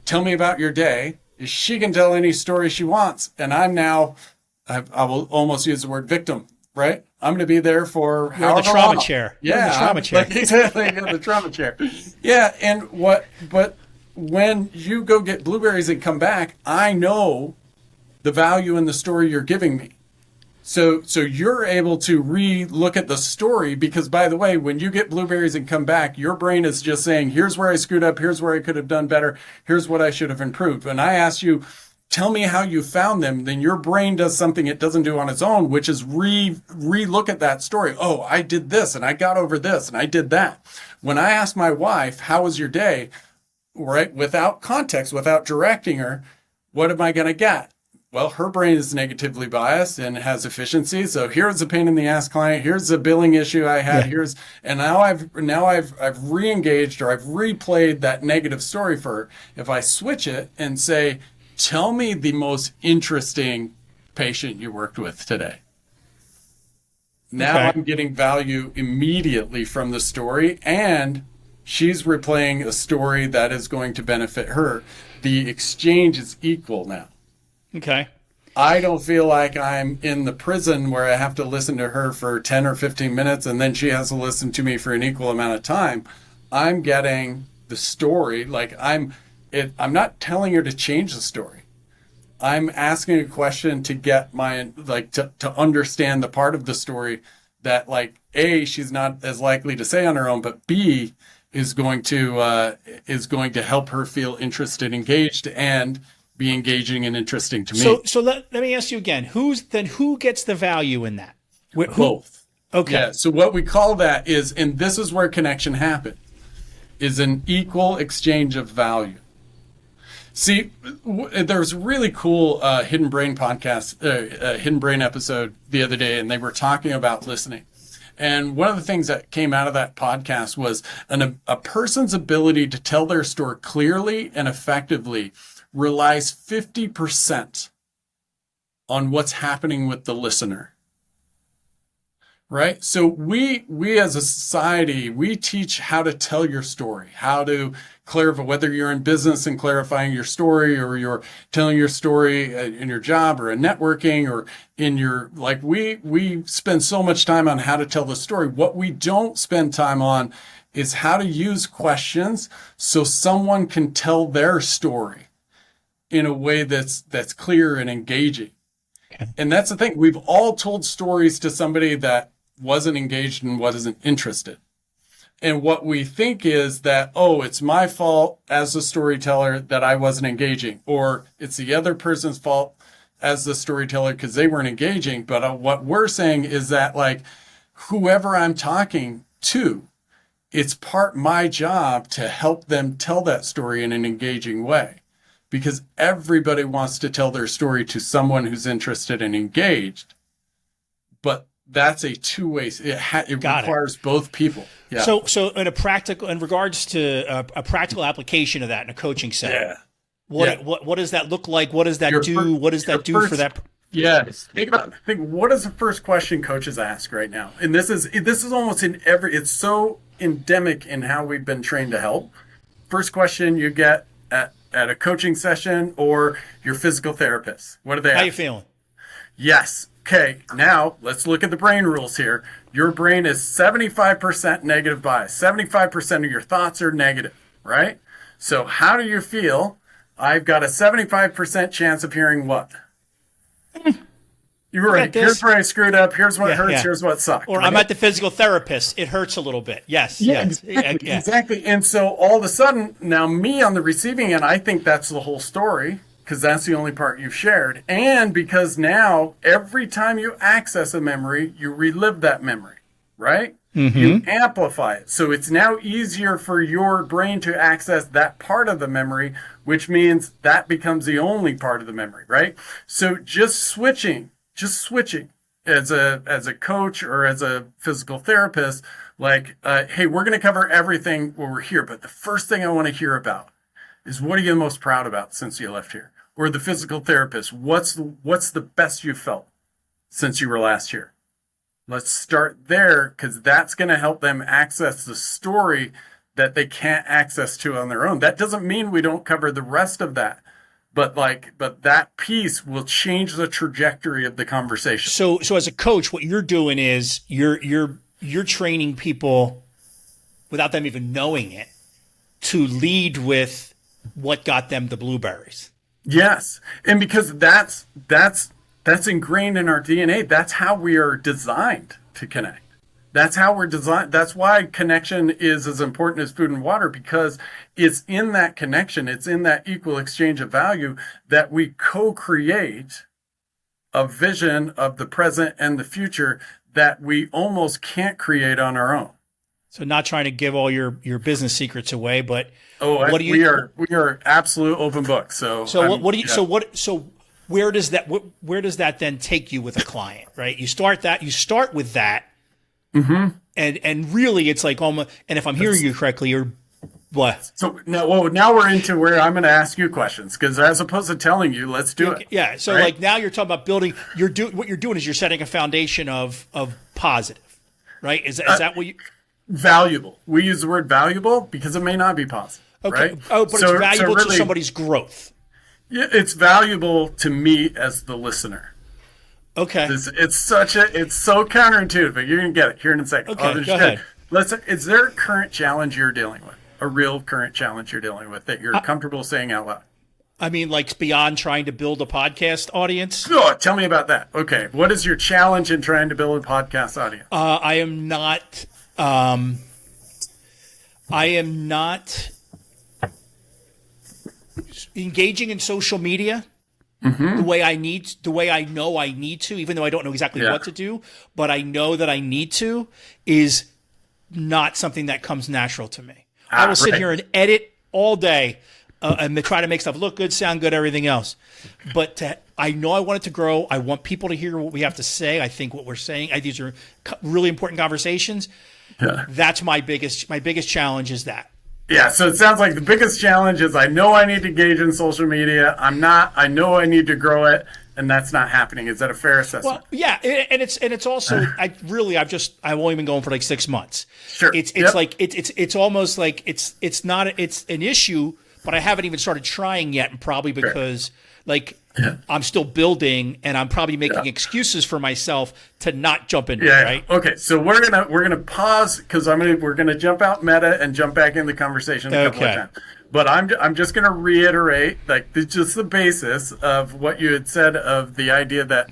tell me about your day, is she can tell any story she wants. And I will almost use the word victim, right? I'm going to be there for You're the trauma chair. Yeah. The trauma chair. Like, exactly. The trauma chair. Yeah. But when you go get blueberries and come back, I know the value in the story you're giving me. So you're able to re-look at the story because, by the way, when you get blueberries and come back, your brain is just saying, here's where I screwed up, here's where I could have done better, here's what I should have improved. When I ask you, tell me how you found them, then your brain does something it doesn't do on its own, which is re-look at that story. Oh, I did this, and I got over this, and I did that. When I ask my wife, how was your day, right, without context, without directing her, what am I going to get? Well, her brain is negatively biased and has efficiency. So here's a pain in the ass client. Here's a billing issue I had. Yeah. And now I've re-engaged or I've replayed that negative story for her. If I switch it and say, tell me the most interesting patient you worked with today. Now I'm getting value immediately from the story, and she's replaying a story that is going to benefit her. The exchange is equal now. Okay. I don't feel like I'm in the prison where I have to listen to her for 10 or 15 minutes and then she has to listen to me for an equal amount of time. I'm getting the story. Like I'm not telling her to change the story. I'm asking a question to get to understand the part of the story that like A, she's not as likely to say on her own, but B is going to help her feel interested, engaged, and be engaging and interesting to me. So let me ask you again. Who gets the value in that? Both. Okay. Yeah. So what we call that is, and this is where connection happens, is an equal exchange of value. See, there's a really cool Hidden Brain podcast, Hidden Brain episode the other day, and they were talking about listening. And one of the things that came out of that podcast was a person's ability to tell their story clearly and effectively relies 50% on what's happening with the listener, right? So we as a society, we teach how to tell your story, how to clarify, whether you're in business and clarifying your story, or you're telling your story in your job or in networking or in your, like we spend so much time on how to tell the story. What we don't spend time on is how to use questions so someone can tell their story in a way that's clear and engaging. Okay. And that's the thing. We've all told stories to somebody that wasn't engaged and wasn't interested. And what we think is that, oh, it's my fault as a storyteller that I wasn't engaging, or it's the other person's fault as the storyteller because they weren't engaging. But what we're saying is that, like, whoever I'm talking to, it's part my job to help them tell that story in an engaging way. Because everybody wants to tell their story to someone who's interested and engaged, but that's a two-way. It requires both people. Yeah. So in regards to a practical application of that in a coaching setting, what does that look like? What does that do? What does that do for that? Yes. Think what is the first question coaches ask right now? And this is almost in it's so endemic in how we've been trained to help. First question you get at a coaching session or your physical therapist. What do they ask? How you feeling? Yes. Okay. Now let's look at the brain rules here. Your brain is 75% negative bias. 75% of your thoughts are negative, right? So how do you feel? I've got a 75% chance of hearing what? You're right. Here's where I screwed up. Here's what hurts. Yeah. Here's what sucked. Or right? I'm at the physical therapist. It hurts a little bit. Yes. Yeah, yes. Exactly. And so all of a sudden, now me on the receiving end, I think that's the whole story because that's the only part you've shared. And because now every time you access a memory, you relive that memory, right? Mm-hmm. You amplify it. So it's now easier for your brain to access that part of the memory, which means that becomes the only part of the memory, right? So just switching as a coach or as a physical therapist, Like, hey, we're going to cover everything when we're here, but the first thing I want to hear about is what are you most proud about since you left here? Or the physical therapist, what's the best you felt since you were last here? Let's start there because that's going to help them access the story that they can't access to on their own. That doesn't mean we don't cover the rest of that, but that piece will change the trajectory of the conversation. So as a coach, what you're doing is you're training people without them even knowing it to lead with what got them the blueberries. Yes, and because that's ingrained in our DNA. That's how we are designed to connect. That's how we're designed. That's why connection is as important as food and water, because it's in that connection, it's in that equal exchange of value that we co-create a vision of the present and the future that we almost can't create on our own. So not trying to give all your business secrets away, but we are absolute open book. So where does that then take you with a client, right? You start with that. Mm-hmm. And really it's like almost, and if I'm hearing you correctly, you're what? So now we're into where I'm going to ask you questions, because as opposed to telling you, let's do it. Yeah. So right? Like now you're talking about building, what you're doing is you're setting a foundation of positive, right? Is that what you? Valuable. We use the word valuable because it may not be positive. Okay. Right? Oh, but it's valuable to somebody's growth. Yeah, it's valuable to me as the listener. Okay. It's so counterintuitive, but you're gonna get it here in a second. Okay, go ahead. Is there a current challenge you're dealing with? A real current challenge you're dealing with that you're comfortable saying out loud? I mean, like beyond trying to build a podcast audience. Oh, tell me about that. Okay, what is your challenge in trying to build a podcast audience? I am not. Engaging in social media the way I know I need to, even though I don't know exactly what to do, but I know that I need to, is not something that comes natural to me. I will sit here and edit all day and try to make stuff look good, sound good, everything else. But I know I want it to grow. I want people to hear what we have to say. I think what we're saying, these are really important conversations. Yeah. That's my biggest challenge is that. Yeah, so it sounds like the biggest challenge is I know I need to engage in social media. I know I need to grow it, and that's not happening. Is that a fair assessment? Well, yeah, and it's also I've only been going for like 6 months. Sure. It's almost like it's an issue, but I haven't even started trying yet, and probably because I'm still building, and I'm probably making excuses for myself to not jump into it, right? Okay, so we're gonna pause because we're gonna jump out meta and jump back in the conversation a couple of times. But I'm just gonna reiterate just the basis of what you had said of the idea that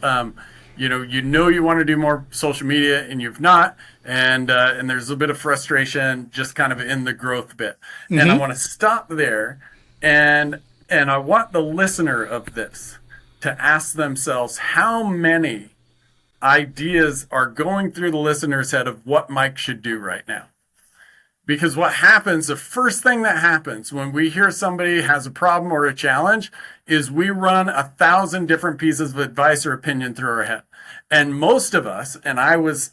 you want to do more social media and you've not, and there's a bit of frustration just kind of in the growth bit, and I want to stop there and I want the listener of this to ask themselves how many ideas are going through the listener's head of what Mike should do right now. Because what happens, the first thing that happens when we hear somebody has a problem or a challenge is we run 1,000 different pieces of advice or opinion through our head. And most of us, and I was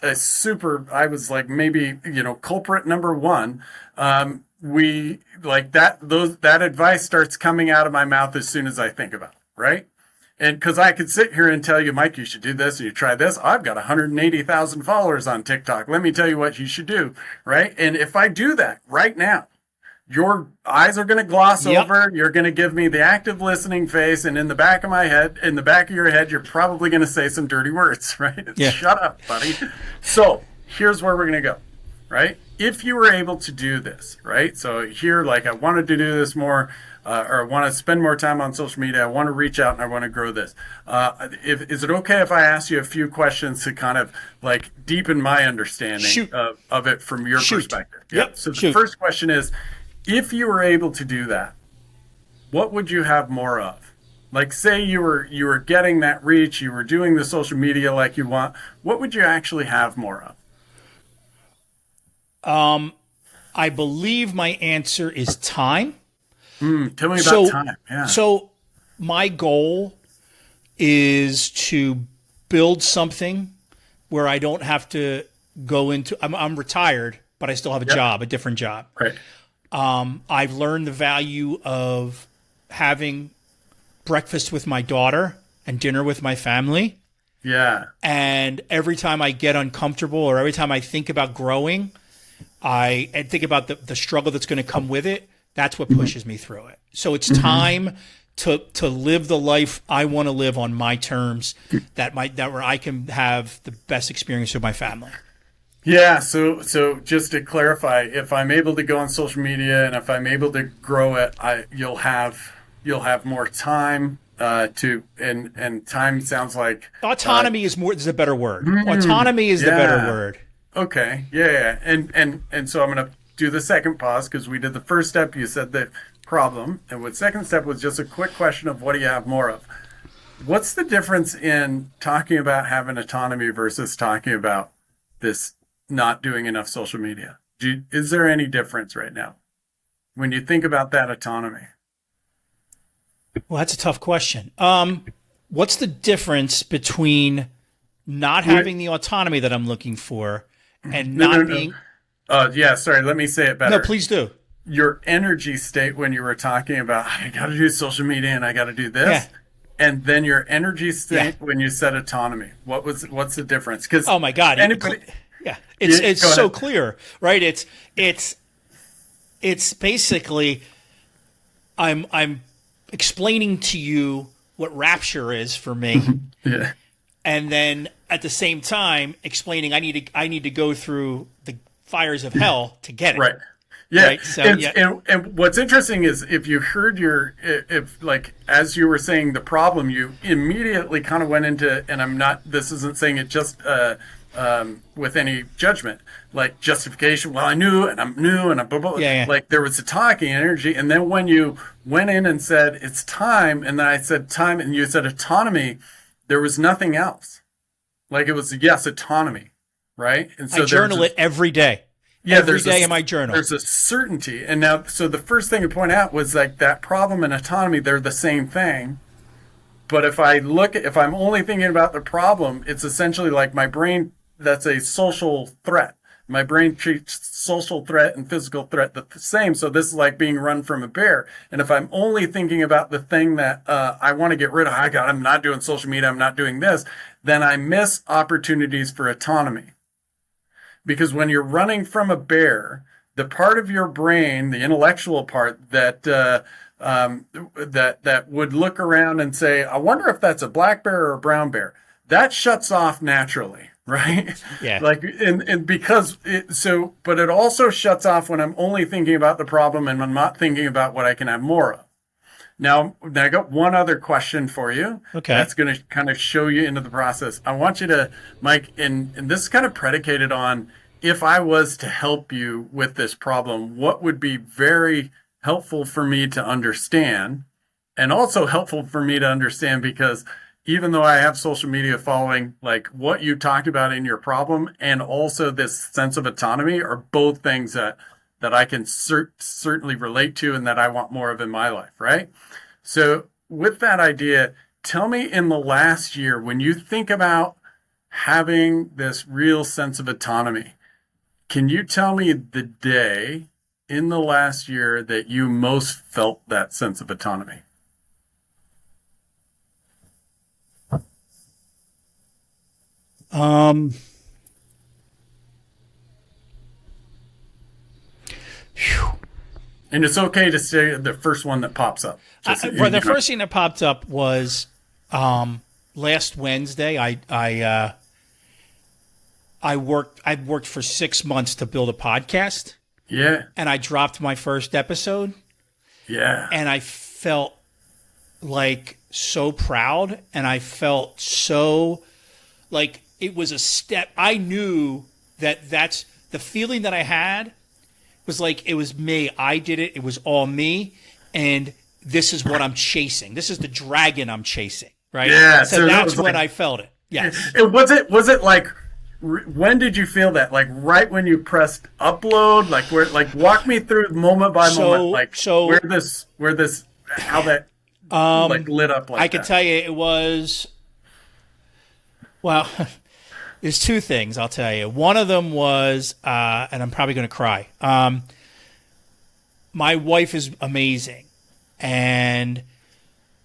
like maybe, culprit number one, we like that advice starts coming out of my mouth as soon as I think about it, right? And because I could sit here and tell you, Mike, you should do this and you try this. I've got 180,000 followers on TikTok. Let me tell you what you should do, right? And if I do that right now, your eyes are going to gloss over. You're going to give me the active listening face, and in the back of your head, you're probably going to say some dirty words, right? Yeah. Shut up, buddy. So here's where we're going to go, right? If you were able to do this, right? So here, I wanted to do this more, or I want to spend more time on social media. I want to reach out and I want to grow this. Is it okay if I ask you a few questions to kind of deepen my understanding of it from your perspective? Yep. So the first question is, if you were able to do that, what would you have more of? Say you were getting that reach, you were doing the social media like you want. What would you actually have more of? I believe my answer is time. Tell me about time. Yeah. So my goal is to build something where I don't have to go into, I'm retired, but I still have a job, a different job. Right. I've learned the value of having breakfast with my daughter and dinner with my family. Yeah. And every time I get uncomfortable or every time I think about growing, I think about the struggle that's going to come with it. That's what pushes me through it. So it's time to live the life I want to live on my terms, that where I can have the best experience with my family. Yeah, so just to clarify, if I'm able to go on social media and if I'm able to grow it, you'll have more time and time sounds like autonomy is a better word. Autonomy is the better word. Okay. Yeah. And so I'm going to do the second pause because we did the first step. You said the problem, and the second step was just a quick question of what do you have more of? What's the difference in talking about having autonomy versus talking about this not doing enough social media? Is there any difference right now when you think about that autonomy? Well, that's a tough question. What's the difference between not having the autonomy that I'm looking for and not being... Yeah, sorry, let me say it better. No, please do. Your energy state when you were talking about, I got to do social media and I got to do this. Yeah. And then your energy state when you said autonomy. What's the difference? Because oh my God. Anybody... Yeah, it's so clear, right? It's basically I'm explaining to you what rapture is for me, yeah, and then at the same time explaining I need to go through the fires of hell to get it. Right. Yeah. Right? So, and what's interesting is if you heard if like as you were saying the problem, you immediately kind of went into, and this isn't saying it just with any judgment, like justification. Well, I knew, and I'm new, and I'm blah, blah, blah. Yeah. Like there was a talking energy, and then when you went in and said it's time, and then I said time, and you said autonomy, there was nothing else. Like it was autonomy, right? And so I journal it every day. Yeah, every day in my journal. There's a certainty, and now so the first thing to point out was like that problem and autonomy, they're the same thing. But if I'm only thinking about the problem, it's essentially like my brain. That's a social threat. My brain treats social threat and physical threat the same. So this is like being run from a bear. And if I'm only thinking about the thing that I want to get rid of, I'm not doing social media, I'm not doing this, then I miss opportunities for autonomy. Because when you're running from a bear, the part of your brain, the intellectual part that that would look around and say, I wonder if that's a black bear or a brown bear, that shuts off naturally. Right? Yeah. Like, and because but it also shuts off when I'm only thinking about the problem and I'm not thinking about what I can have more of. Now I got one other question for you. Okay. That's going to kind of show you into the process. I want you to, Mike, and this is kind of predicated on if I was to help you with this problem, what would be very helpful for me to understand, and also helpful for me to understand because even though I have social media following, like what you talked about in your problem and also this sense of autonomy are both things that I can certainly relate to and that I want more of in my life, right? So with that idea, tell me in the last year, when you think about having this real sense of autonomy, can you tell me the day in the last year that you most felt that sense of autonomy? And it's okay to say the first one that pops up. The first thing that popped up was last Wednesday. I'd worked for 6 months to build a podcast. Yeah. And I dropped my first episode. Yeah. And I felt like so proud, and I felt so like it was a step. I knew that's the feeling that I had was like it was me. I did it. It was all me, and this is what I'm chasing. This is the dragon I'm chasing, right? Yeah. So that's when I felt it. Yes. Was it like? When did you feel that? Like right when you pressed upload? Like where? Like walk me through moment by moment. Like where this how that like lit up like that. I could tell you it was. Well, There's two things I'll tell you. One of them was, and I'm probably going to cry. My wife is amazing, and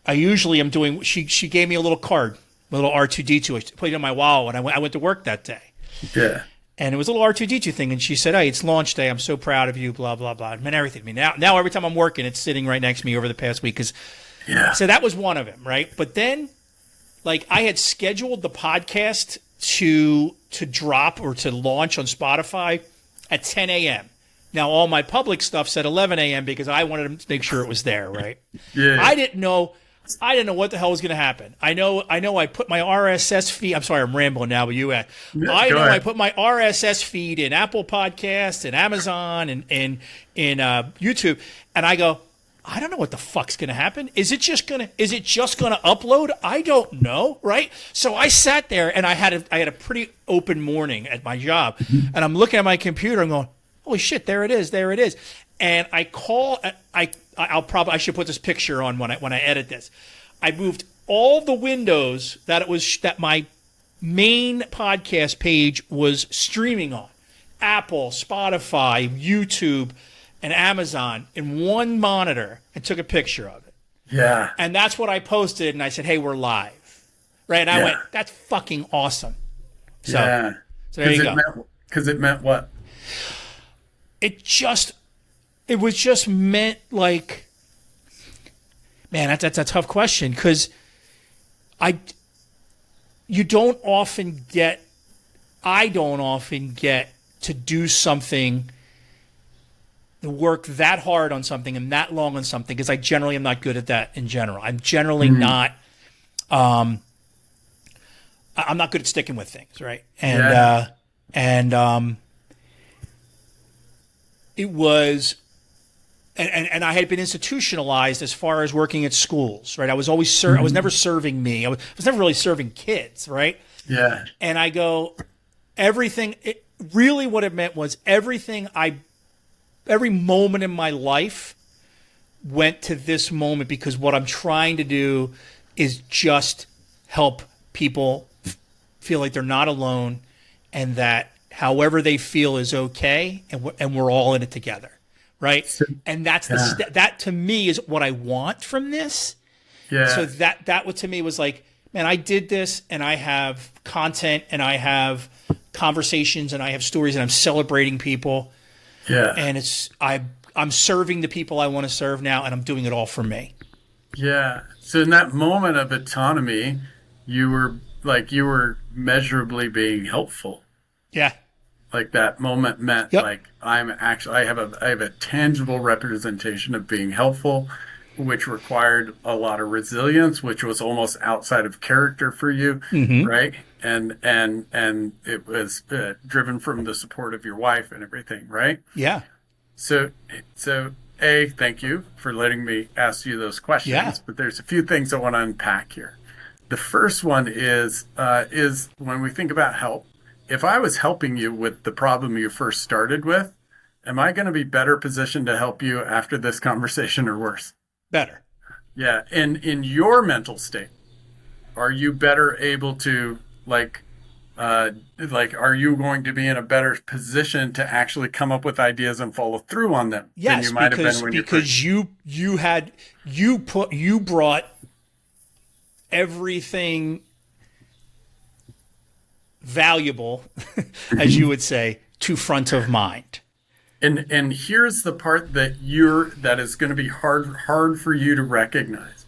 I usually am doing. She gave me a little card, a little R2D2. I put it in my wallet when I went to work that day. Yeah. And it was a little R2D2 thing, and she said, "Hey, it's launch day. I'm so proud of you." Blah blah blah. It meant everything to me. Now every time I'm working, it's sitting right next to me over the past week. So that was one of them, right? But then, like, I had scheduled the podcast to drop or to launch on Spotify at 10 a.m. Now all my public stuff said 11 a.m. because I wanted to make sure it was there, right? Yeah. I didn't know what the hell was going to happen. I know. I put my RSS feed. I'm sorry, I'm rambling now, but I put my RSS feed in Apple Podcasts and Amazon and in YouTube, and I go, I don't know what the fuck's going to happen. Is it just going to upload? I don't know, right? So I sat there and I had a pretty open morning at my job, and I'm looking at my computer and going, holy shit, there it is. And I should put this picture on when I edit this. I moved all the windows that my main podcast page was streaming on. Apple, Spotify, YouTube, and Amazon in one monitor and took a picture of it. Yeah. And that's what I posted, and I said, hey, we're live. Right? And I went, that's fucking awesome. So there you go. Because it meant what? It was just meant like, man, that's a tough question because I don't often get to do something, to work that hard on something and that long on something because I generally am not good at that in general. I'm generally not, I'm not good at sticking with things, right? It was, and I had been institutionalized as far as working at schools, right? I was always I was never serving me. I was never really serving kids, right? Yeah. And I go, really what it meant was every moment in my life went to this moment because what I'm trying to do is just help people feel like they're not alone and that however they feel is okay, and we're all in it together, right? And that's that to me is what I want from this. Yeah. So that what to me was like, man, I did this, and I have content, and I have conversations, and I have stories, and I'm celebrating people. Yeah. And I'm serving the people I want to serve now, and I'm doing it all for me. Yeah. So in that moment of autonomy, you were measurably being helpful. Yeah. Like that moment meant like I have a tangible representation of being helpful, which required a lot of resilience, which was almost outside of character for you, right? And it was driven from the support of your wife and everything, right? Yeah. So thank you for letting me ask you those questions. Yeah. But there's a few things I want to unpack here. The first one is when we think about help. If I was helping you with the problem you first started with, am I going to be better positioned to help you after this conversation or worse? Better. Yeah. And in your mental state, are you better able to are you going to be in a better position to actually come up with ideas and follow through on them? Yes, than you might have been when because you brought everything valuable, as you would say, to front of mind. And here's the part that is going to be hard for you to recognize.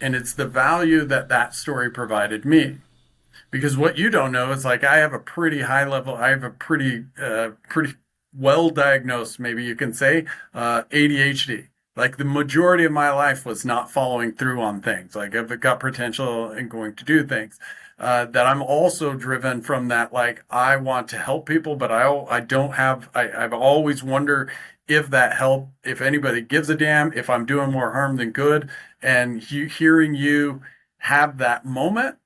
And it's the value that story provided me. Because what you don't know is I have a pretty high level, I have a pretty well diagnosed, maybe you can say, ADHD. Like the majority of my life was not following through on things. Like I've got potential and going to do things. That I'm also driven from that, I want to help people, but I've always wondered if that help, if anybody gives a damn, if I'm doing more harm than good. And hearing you have that moment,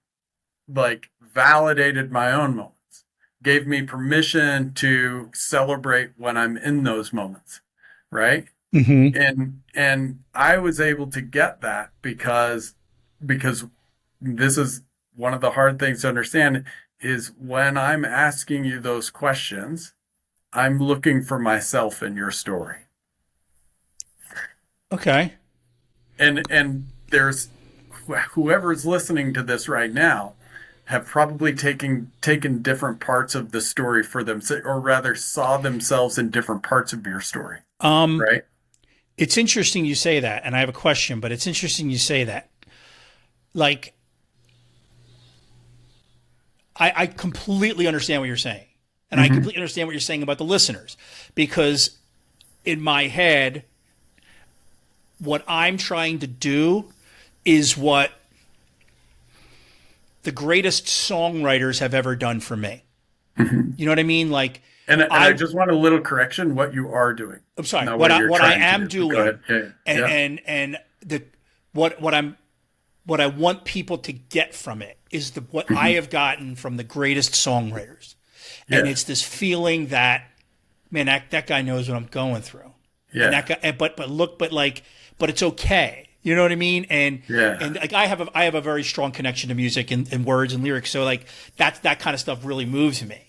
validated my own moments, gave me permission to celebrate when I'm in those moments. Right. Mm-hmm. And I was able to get that because this is one of the hard things to understand. is when I'm asking you those questions, I'm looking for myself in your story. Okay. And there's whoever's listening to this right now have probably taken different parts of the story for them, or rather saw themselves in different parts of your story, Um, right? it's interesting you say that, and I have a question, but it's interesting you say that. Like, I completely understand what you're saying. And I Mm-hmm. completely understand what you're saying about the listeners. Because in my head, what I'm trying to do is what the greatest songwriters have ever done for me. Mm-hmm. You know what I mean? Like, And I I just want a little correction, what you are doing, I'm sorry, not what you're what I trying to am do. But go doing, ahead. Yeah. and Yeah. the what I want people to get from it is what I Mm-hmm. have gotten from the greatest songwriters, and Yeah. it's this feeling that, man, that guy knows what I'm going through, and that Yeah. guy, but it's okay. You know what I mean? And Yeah. like I have a very strong connection to music and words and lyrics, so like that kind of stuff really moves me.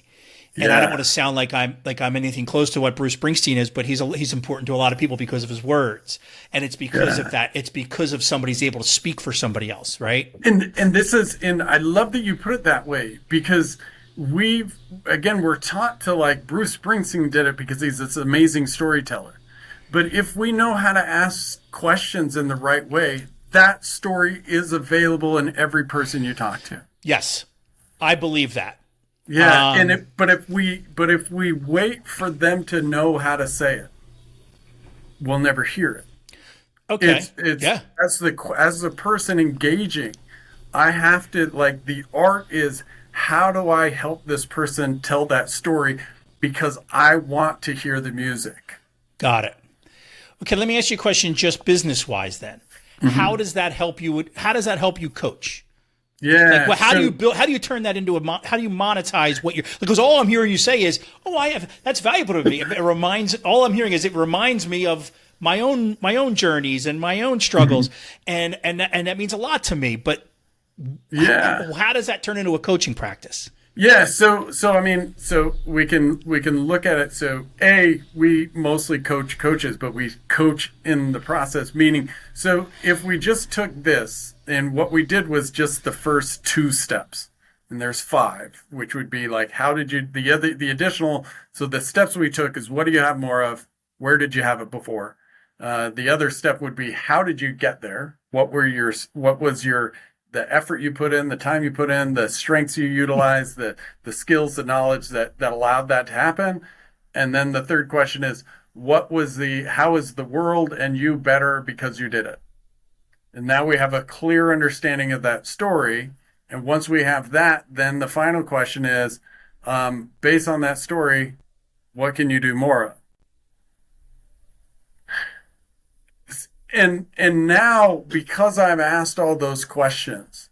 And I don't want Yeah. to sound like I'm anything close to what Bruce Springsteen is, but he's important to a lot of people because of his words, and it's because of Yeah. that. It's because of somebody's able to speak for somebody else, right? And this is, and I love that you put it that way, because we're taught to, like, Bruce Springsteen did it because he's this amazing storyteller. But if we know how to ask questions in the right way, that story is available in every person you talk to. Yes, I believe that. Yeah, but if we wait for them to know how to say it, we'll never hear it. Okay, It's yeah, as the person engaging, I have to, like, the art is, how do I help this person tell that story, because I want to hear the music. got it. Okay, let me ask you a question, just business wise. Then, how Hmm. does that help you? How does that help you coach? Like, Yeah. well, how do you So build? How do you turn that into how do you monetize what you're? Because all I'm hearing you say is, "Oh, I have that's valuable to me." It reminds. All I'm hearing is it reminds me of my own journeys and my own struggles, mhm. and that means a lot to me. But Yeah. how does that turn into a coaching practice? Yeah, so I mean, so we can look at it. So we mostly coach coaches, but we coach in the process. Meaning, so if we just took this and what we did was just the first two steps, and there's five, which would be like, how did you the additional. So the steps we took is, what do you have more of? Where did you have it before? The other step would be, how did you get there? What was your the effort you put in, the time you put in, the strengths you utilize, the skills, the knowledge that allowed that to happen. And then the third question is, how is the world and you better because you did it? And now we have a clear understanding of that story. And once we have that, then the final question is, based on that story, what can you do more of? And now, because I've asked all those questions,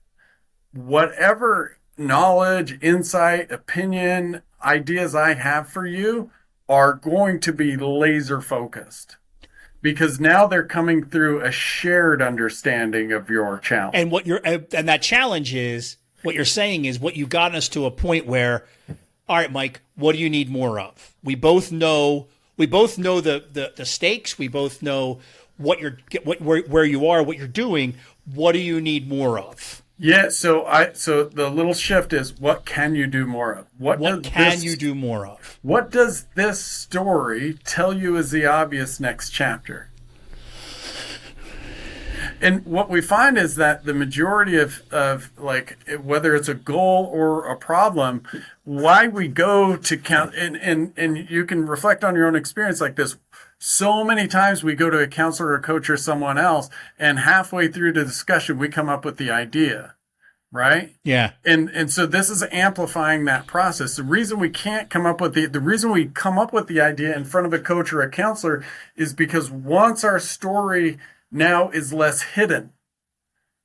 whatever knowledge, insight, opinion, ideas I have for you are going to be laser focused, because now they're coming through a shared understanding of your challenge. And that challenge is what you're saying is what you've gotten us to a point where, all right, Mike, what do you need more of? We both know the stakes. We both know where you are, what you're doing. What do you need more of? Yeah, so the little shift is, what can you do more of? What can you do more of? What does this story tell you is the obvious next chapter? And what we find is that the majority of like, whether it's a goal or a problem, why we go to count, and you can reflect on your own experience like this. So many times we go to a counselor or coach or someone else, and halfway through the discussion, we come up with the idea, right? Yeah. And so this is amplifying that process. The reason we can't come up with the reason we come up with the idea in front of a coach or a counselor is because once our story now is less hidden,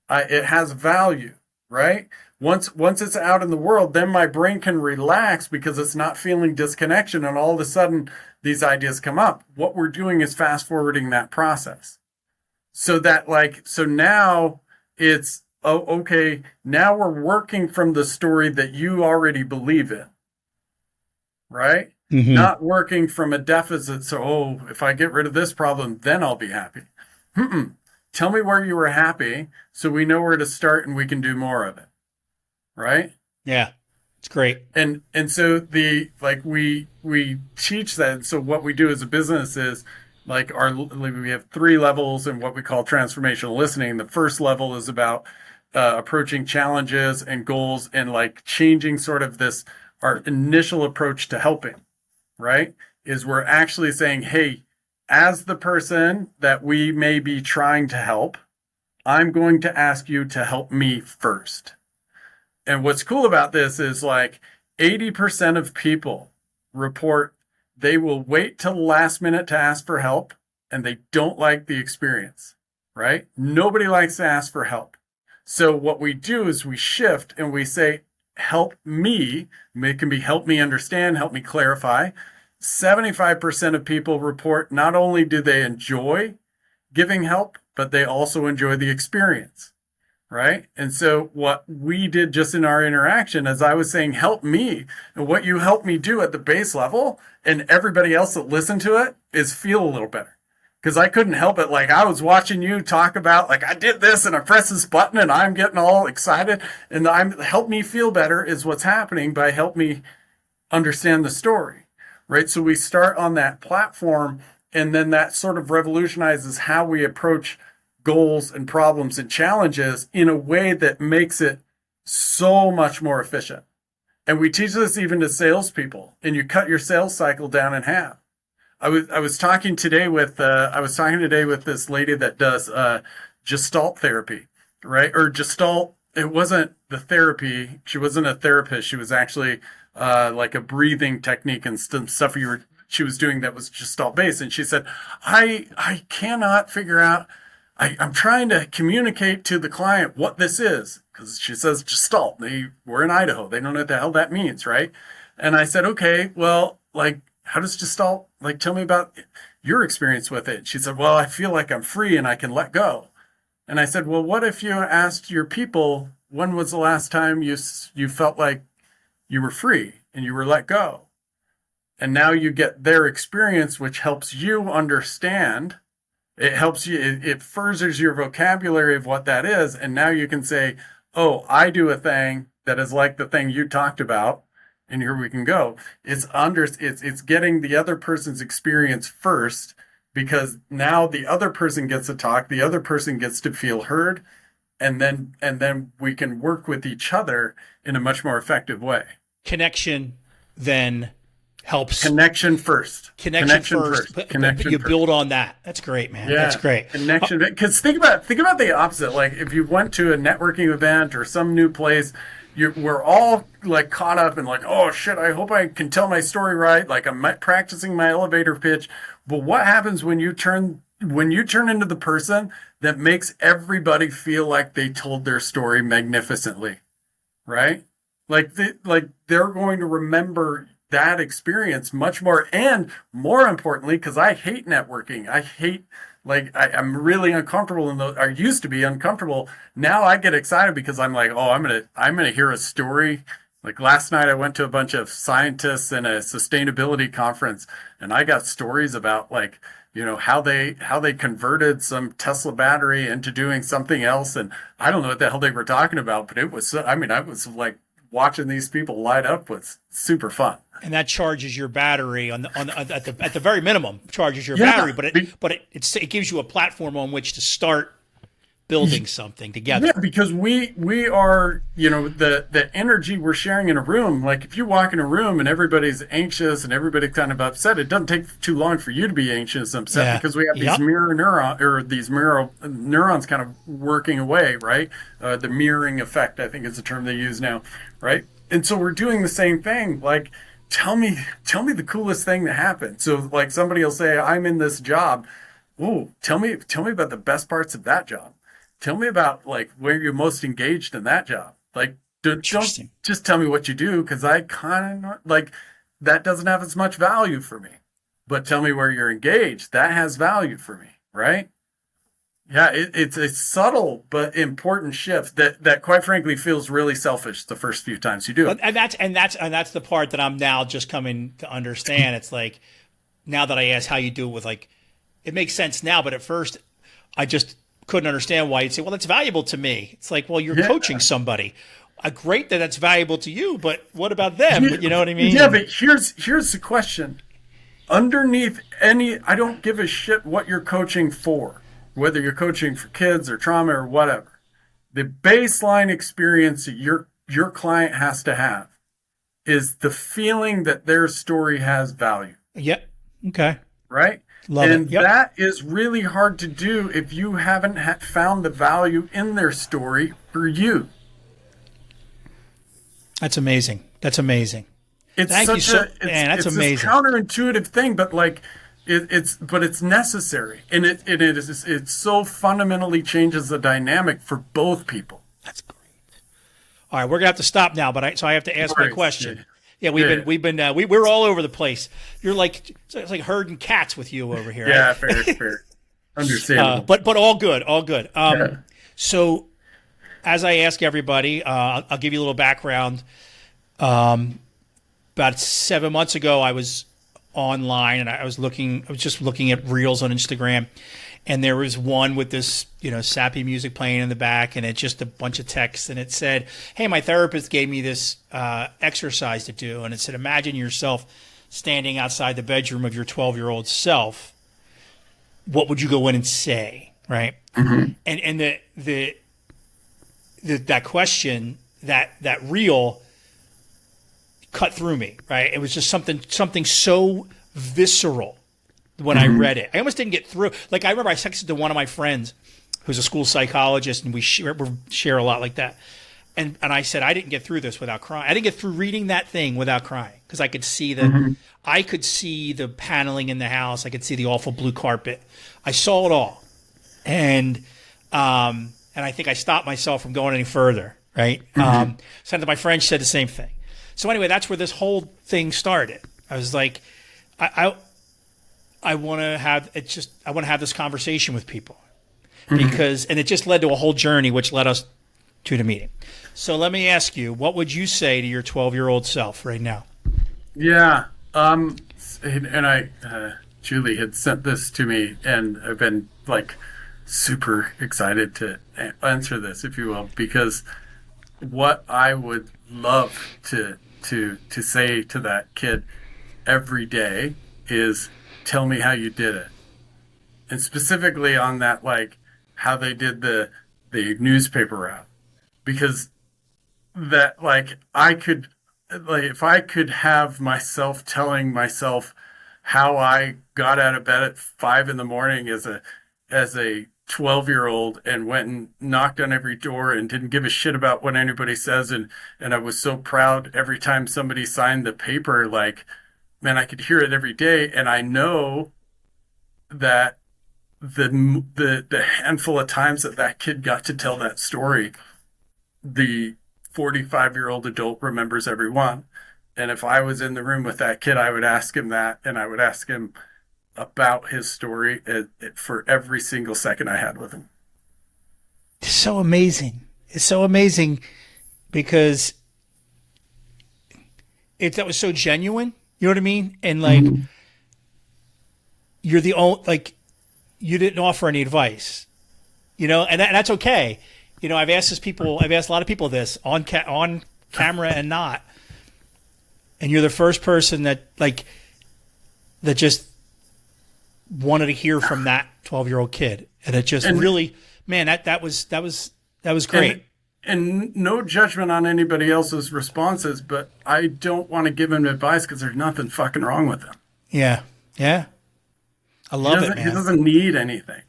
it has value, right? Once it's out in the world, then my brain can relax because it's not feeling disconnection, and all of a sudden these ideas come up. What we're doing is fast forwarding that process, so that, like, so now it's oh, okay, now we're working from the story that you already believe in, right? Hmm. Not working from a deficit. So, oh, if I get rid of this problem, then I'll be happy. Mm-mm. Tell me where you were happy so we know where to start and we can do more of it, right? Yeah, it's great. And so the like we teach that. So what we do as a business is like we have three levels in what we call transformational listening. The first level is about approaching challenges and goals and like changing sort of this our initial approach to helping, right? Is we're actually saying, hey, as the person that we may be trying to help, I'm going to ask you to help me first. And what's cool about this is like 80% of people report they will wait till the last minute to ask for help and they don't like the experience, right? Nobody likes to ask for help. So what we do is we shift and we say, help me. It can be help me understand, help me clarify. 75% of people report not only do they enjoy giving help, but they also enjoy the experience, right? And so what we did just in our interaction, as I was saying, help me, and what you help me do at the base level, and everybody else that listened to it is feel a little better. Because I couldn't help it. Like I was watching you talk about, like I did this and I press this button and I'm getting all excited. And I'm help me feel better is what's happening by help me understand the story, right? So we start on that platform, and then that sort of revolutionizes how we approach goals and problems and challenges in a way that makes it so much more efficient. And we teach this even to salespeople, and you cut your sales cycle down in half. I was talking today with this lady that does Gestalt therapy, right? Or Gestalt. It wasn't the therapy. She wasn't a therapist. She was actually like a breathing technique and stuff she was doing that was Gestalt based. And she said, I cannot figure out. I'm trying to communicate to the client what this is because she says Gestalt. We're in Idaho. They don't know what the hell that means, right? And I said, okay, well, like, how does Gestalt, like, tell me about your experience with it? She said, well, I feel like I'm free and I can let go. And I said, well, what if you asked your people, when was the last time you felt like you were free and you were let go? And now you get their experience, which helps you understand. It helps you, it furthers your vocabulary of what that is. And now you can say, oh, I do a thing that is like the thing you talked about. And here we can go. It's getting the other person's experience first, because now the other person gets to talk, the other person gets to feel heard, and then we can work with each other in a much more effective way. Connection then helps. Connection first. Connection first, but you build on that. That's great, man. Yeah, That's great. connection. Because think about the opposite. Like if you went to a networking event or some new place, we're all like caught up in like, oh shit, I hope I can tell my story right. Like I'm practicing my elevator pitch. But what happens when you turn into the person that makes everybody feel like they told their story magnificently, right? They're going to remember that experience much more, and more importantly, because I hate networking. I hate, I'm really uncomfortable in those. I used to be uncomfortable. Now I get excited because I'm like, oh, I'm gonna hear a story. Like last night, I went to a bunch of scientists in a sustainability conference, and I got stories about like, how they converted some Tesla battery into doing something else, and I don't know what the hell they were talking about, but it was. I mean, I was like watching these people light up was super fun. And that charges your battery at the very minimum, charges your Yeah, battery, but it gives you a platform on which to start building something together. yeah, because we are, the energy we're sharing in a room. Like if you walk in a room and everybody's anxious and everybody's kind of upset, it doesn't take too long for you to be anxious and upset, Yeah. because we have these Yep. mirror neurons kind of working away, right? The mirroring effect, I think is the term they use now, right? And so we're doing the same thing. Like, tell me the coolest thing that happened. So like somebody will say, I'm in this job. Ooh, tell me about the best parts of that job. Tell me about like where you're most engaged in that job. Like, don't Interesting. just tell me what you do, because I kind of like that doesn't have as much value for me. But tell me where you're engaged. That has value for me, right? Yeah, it's a subtle but important shift that quite frankly feels really selfish the first few times you do it. And that's the part that I'm now just coming to understand. It's like now that I ask how you do it with like, it makes sense now, but at first I just couldn't understand why you'd say, well, that's valuable to me. It's like, well, you're Yeah. coaching somebody. Great that that's valuable to you, but what about them? Yeah, You know what I mean? yeah, but here's the question. Underneath any, I don't give a shit what you're coaching for, whether you're coaching for kids or trauma or whatever. The baseline experience that your client has to have is the feeling that their story has value, Yep. Okay. right? Love it. And Yep. that is really hard to do if you haven't found the value in their story for you. That's amazing. That's amazing. It's Thank you such so, a man. That's it's this amazing. counterintuitive thing, but like it's necessary, and it so fundamentally changes the dynamic for both people. That's great. All right, we're gonna have to stop now, but so I have to ask my Right. question. Yeah, Yeah. we're all over the place. You're like it's like herding cats with you over here. Yeah, fair. Understandable. But all good, all good. Yeah. So as I ask everybody, I'll give you a little background. About 7 months ago, I was online and I was just looking at reels on Instagram, and there was one with this, sappy music playing in the back, and it's just a bunch of text, and it said, "Hey, my therapist gave me this exercise to do," and it said, "Imagine yourself standing outside the bedroom of your 12-year-old self. What would you go in and say?" Right? And that question, that reel cut through me, right? It was just something so visceral when I read it. I almost didn't get through. Like I remember I texted to one of my friends who's a school psychologist, and we share a lot like that. And I said I didn't get through this without crying. I didn't get through reading that thing without crying because I could see the paneling in the house. I could see the awful blue carpet. I saw it all, and I think I stopped myself from going any further. Right? Sent to my friend, said the same thing. So anyway, that's where this whole thing started. I was like, I want to have it. I want to have this conversation with people because, and it just led to a whole journey, which led us to the meeting. So let me ask you, what would you say to your 12-year-old self right now? Yeah. And Julie had sent this to me, and I've been like super excited to answer this, if you will, because what I would love to say to that kid every day is tell me how you did it. And specifically on that, like how they did the newspaper route. Because that like I could like if I could have myself telling myself how I got out of bed at 5 a.m. as a 12-year-old and went and knocked on every door and didn't give a shit about what anybody says, and I was so proud every time somebody signed the paper, like man, I could hear it every day, and I know that the handful of times that kid got to tell that story, the 45-year-old adult remembers every one. And if I was in the room with that kid, I would ask him that, and I would ask him about his story for every single second I had with him. It's so amazing. It's so amazing because that was so genuine. You know what I mean? And like, you're the only, like, you didn't offer any advice, and that's okay. I've asked a lot of people this on camera and not, and you're the first person that just wanted to hear from that 12-year-old kid. And it just really, man, that was great. And no judgment on anybody else's responses, but I don't want to give him advice because there's nothing fucking wrong with him. Yeah. Yeah. I love it, man. He doesn't need anything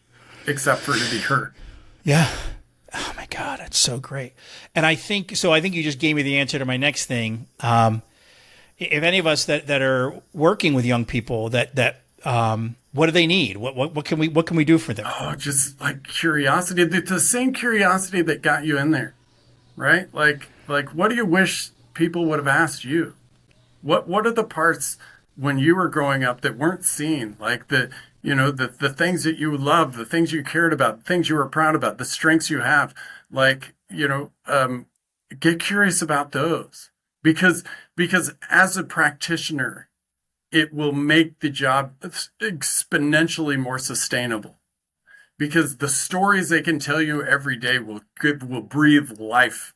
except for to be heard. Yeah. Oh my God, that's so great. And I think you just gave me the answer to my next thing. If any of us that are working with young people what do they need? What can we do for them? Oh, just like curiosity. The same curiosity that got you in there, right? Like what do you wish people would have asked you? What are the parts when you were growing up that weren't seen, like the things that you loved, the things you cared about, the things you were proud about, the strengths you have, like, get curious about those, because as a practitioner, it will make the job exponentially more sustainable, because the stories they can tell you every day will breathe life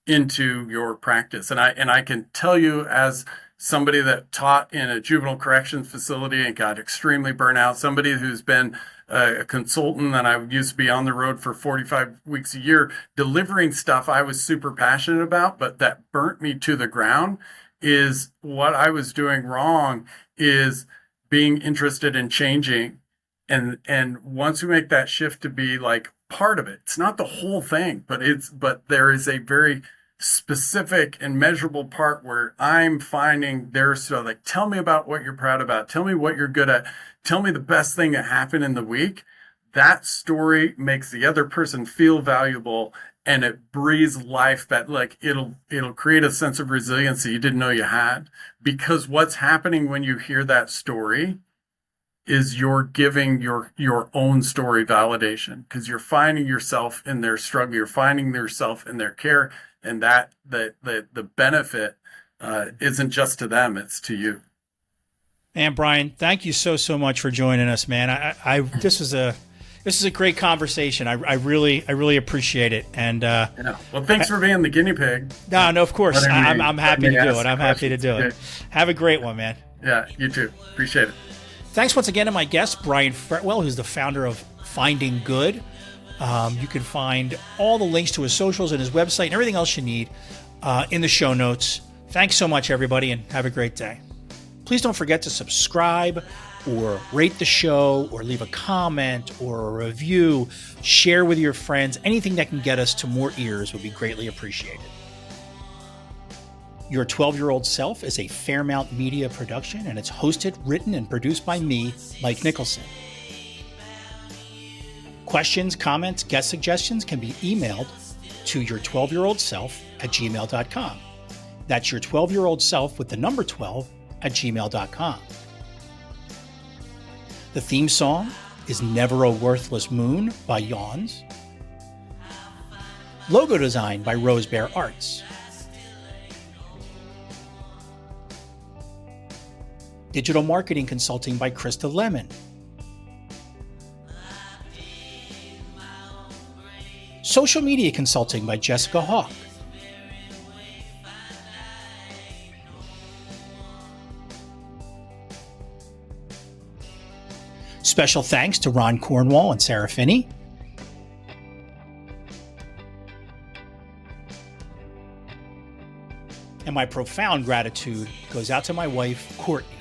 into your practice. And I can tell you, as somebody that taught in a juvenile corrections facility and got extremely burnt out, somebody who's been a consultant, and I used to be on the road for 45 weeks a year delivering stuff I was super passionate about, but that burnt me to the ground, is what I was doing wrong is being interested in changing. And once we make that shift to be like part of it, it's not the whole thing, but there is a very specific and measurable part where I'm finding there's, so like, tell me about what you're proud about. Tell me what you're good at. Tell me the best thing that happened in the week. That story makes the other person feel valuable, and it breathes life, that like it'll create a sense of resiliency you didn't know you had. Because what's happening when you hear that story is you're giving your own story validation, because you're finding yourself in their struggle, you're finding yourself in their care, and that the benefit isn't just to them, it's to you. And Brian, thank you so much for joining us, man. This is a great conversation. I really appreciate it. And yeah. Well, thanks for being the guinea pig. No, of course. I'm happy to do it. I'm happy to do it. Have a great one, man. Yeah, you too. Appreciate it. Thanks once again to my guest, Brian Fretwell, who's the founder of Finding Good. You can find all the links to his socials and his website and everything else you need in the show notes. Thanks so much, everybody, and have a great day. Please don't forget to subscribe or rate the show or leave a comment or a review. Share with your friends. Anything that can get us to more ears would be greatly appreciated. Your 12-Year-Old Self is a Fairmount Media production, and it's hosted, written, and produced by me, Mike Nicholson. Questions, comments, guest suggestions can be emailed to your12yearoldself@gmail.com. That's your 12-year-old self with the number 12 at gmail.com. The theme song is Never a Worthless Moon by Yawns. Logo design by Rose Bear Arts. Digital marketing consulting by Krista Lemon. Social media consulting by Jessica Hawk. Special thanks to Ron Cornwall and Sarah Finney. And my profound gratitude goes out to my wife, Courtney.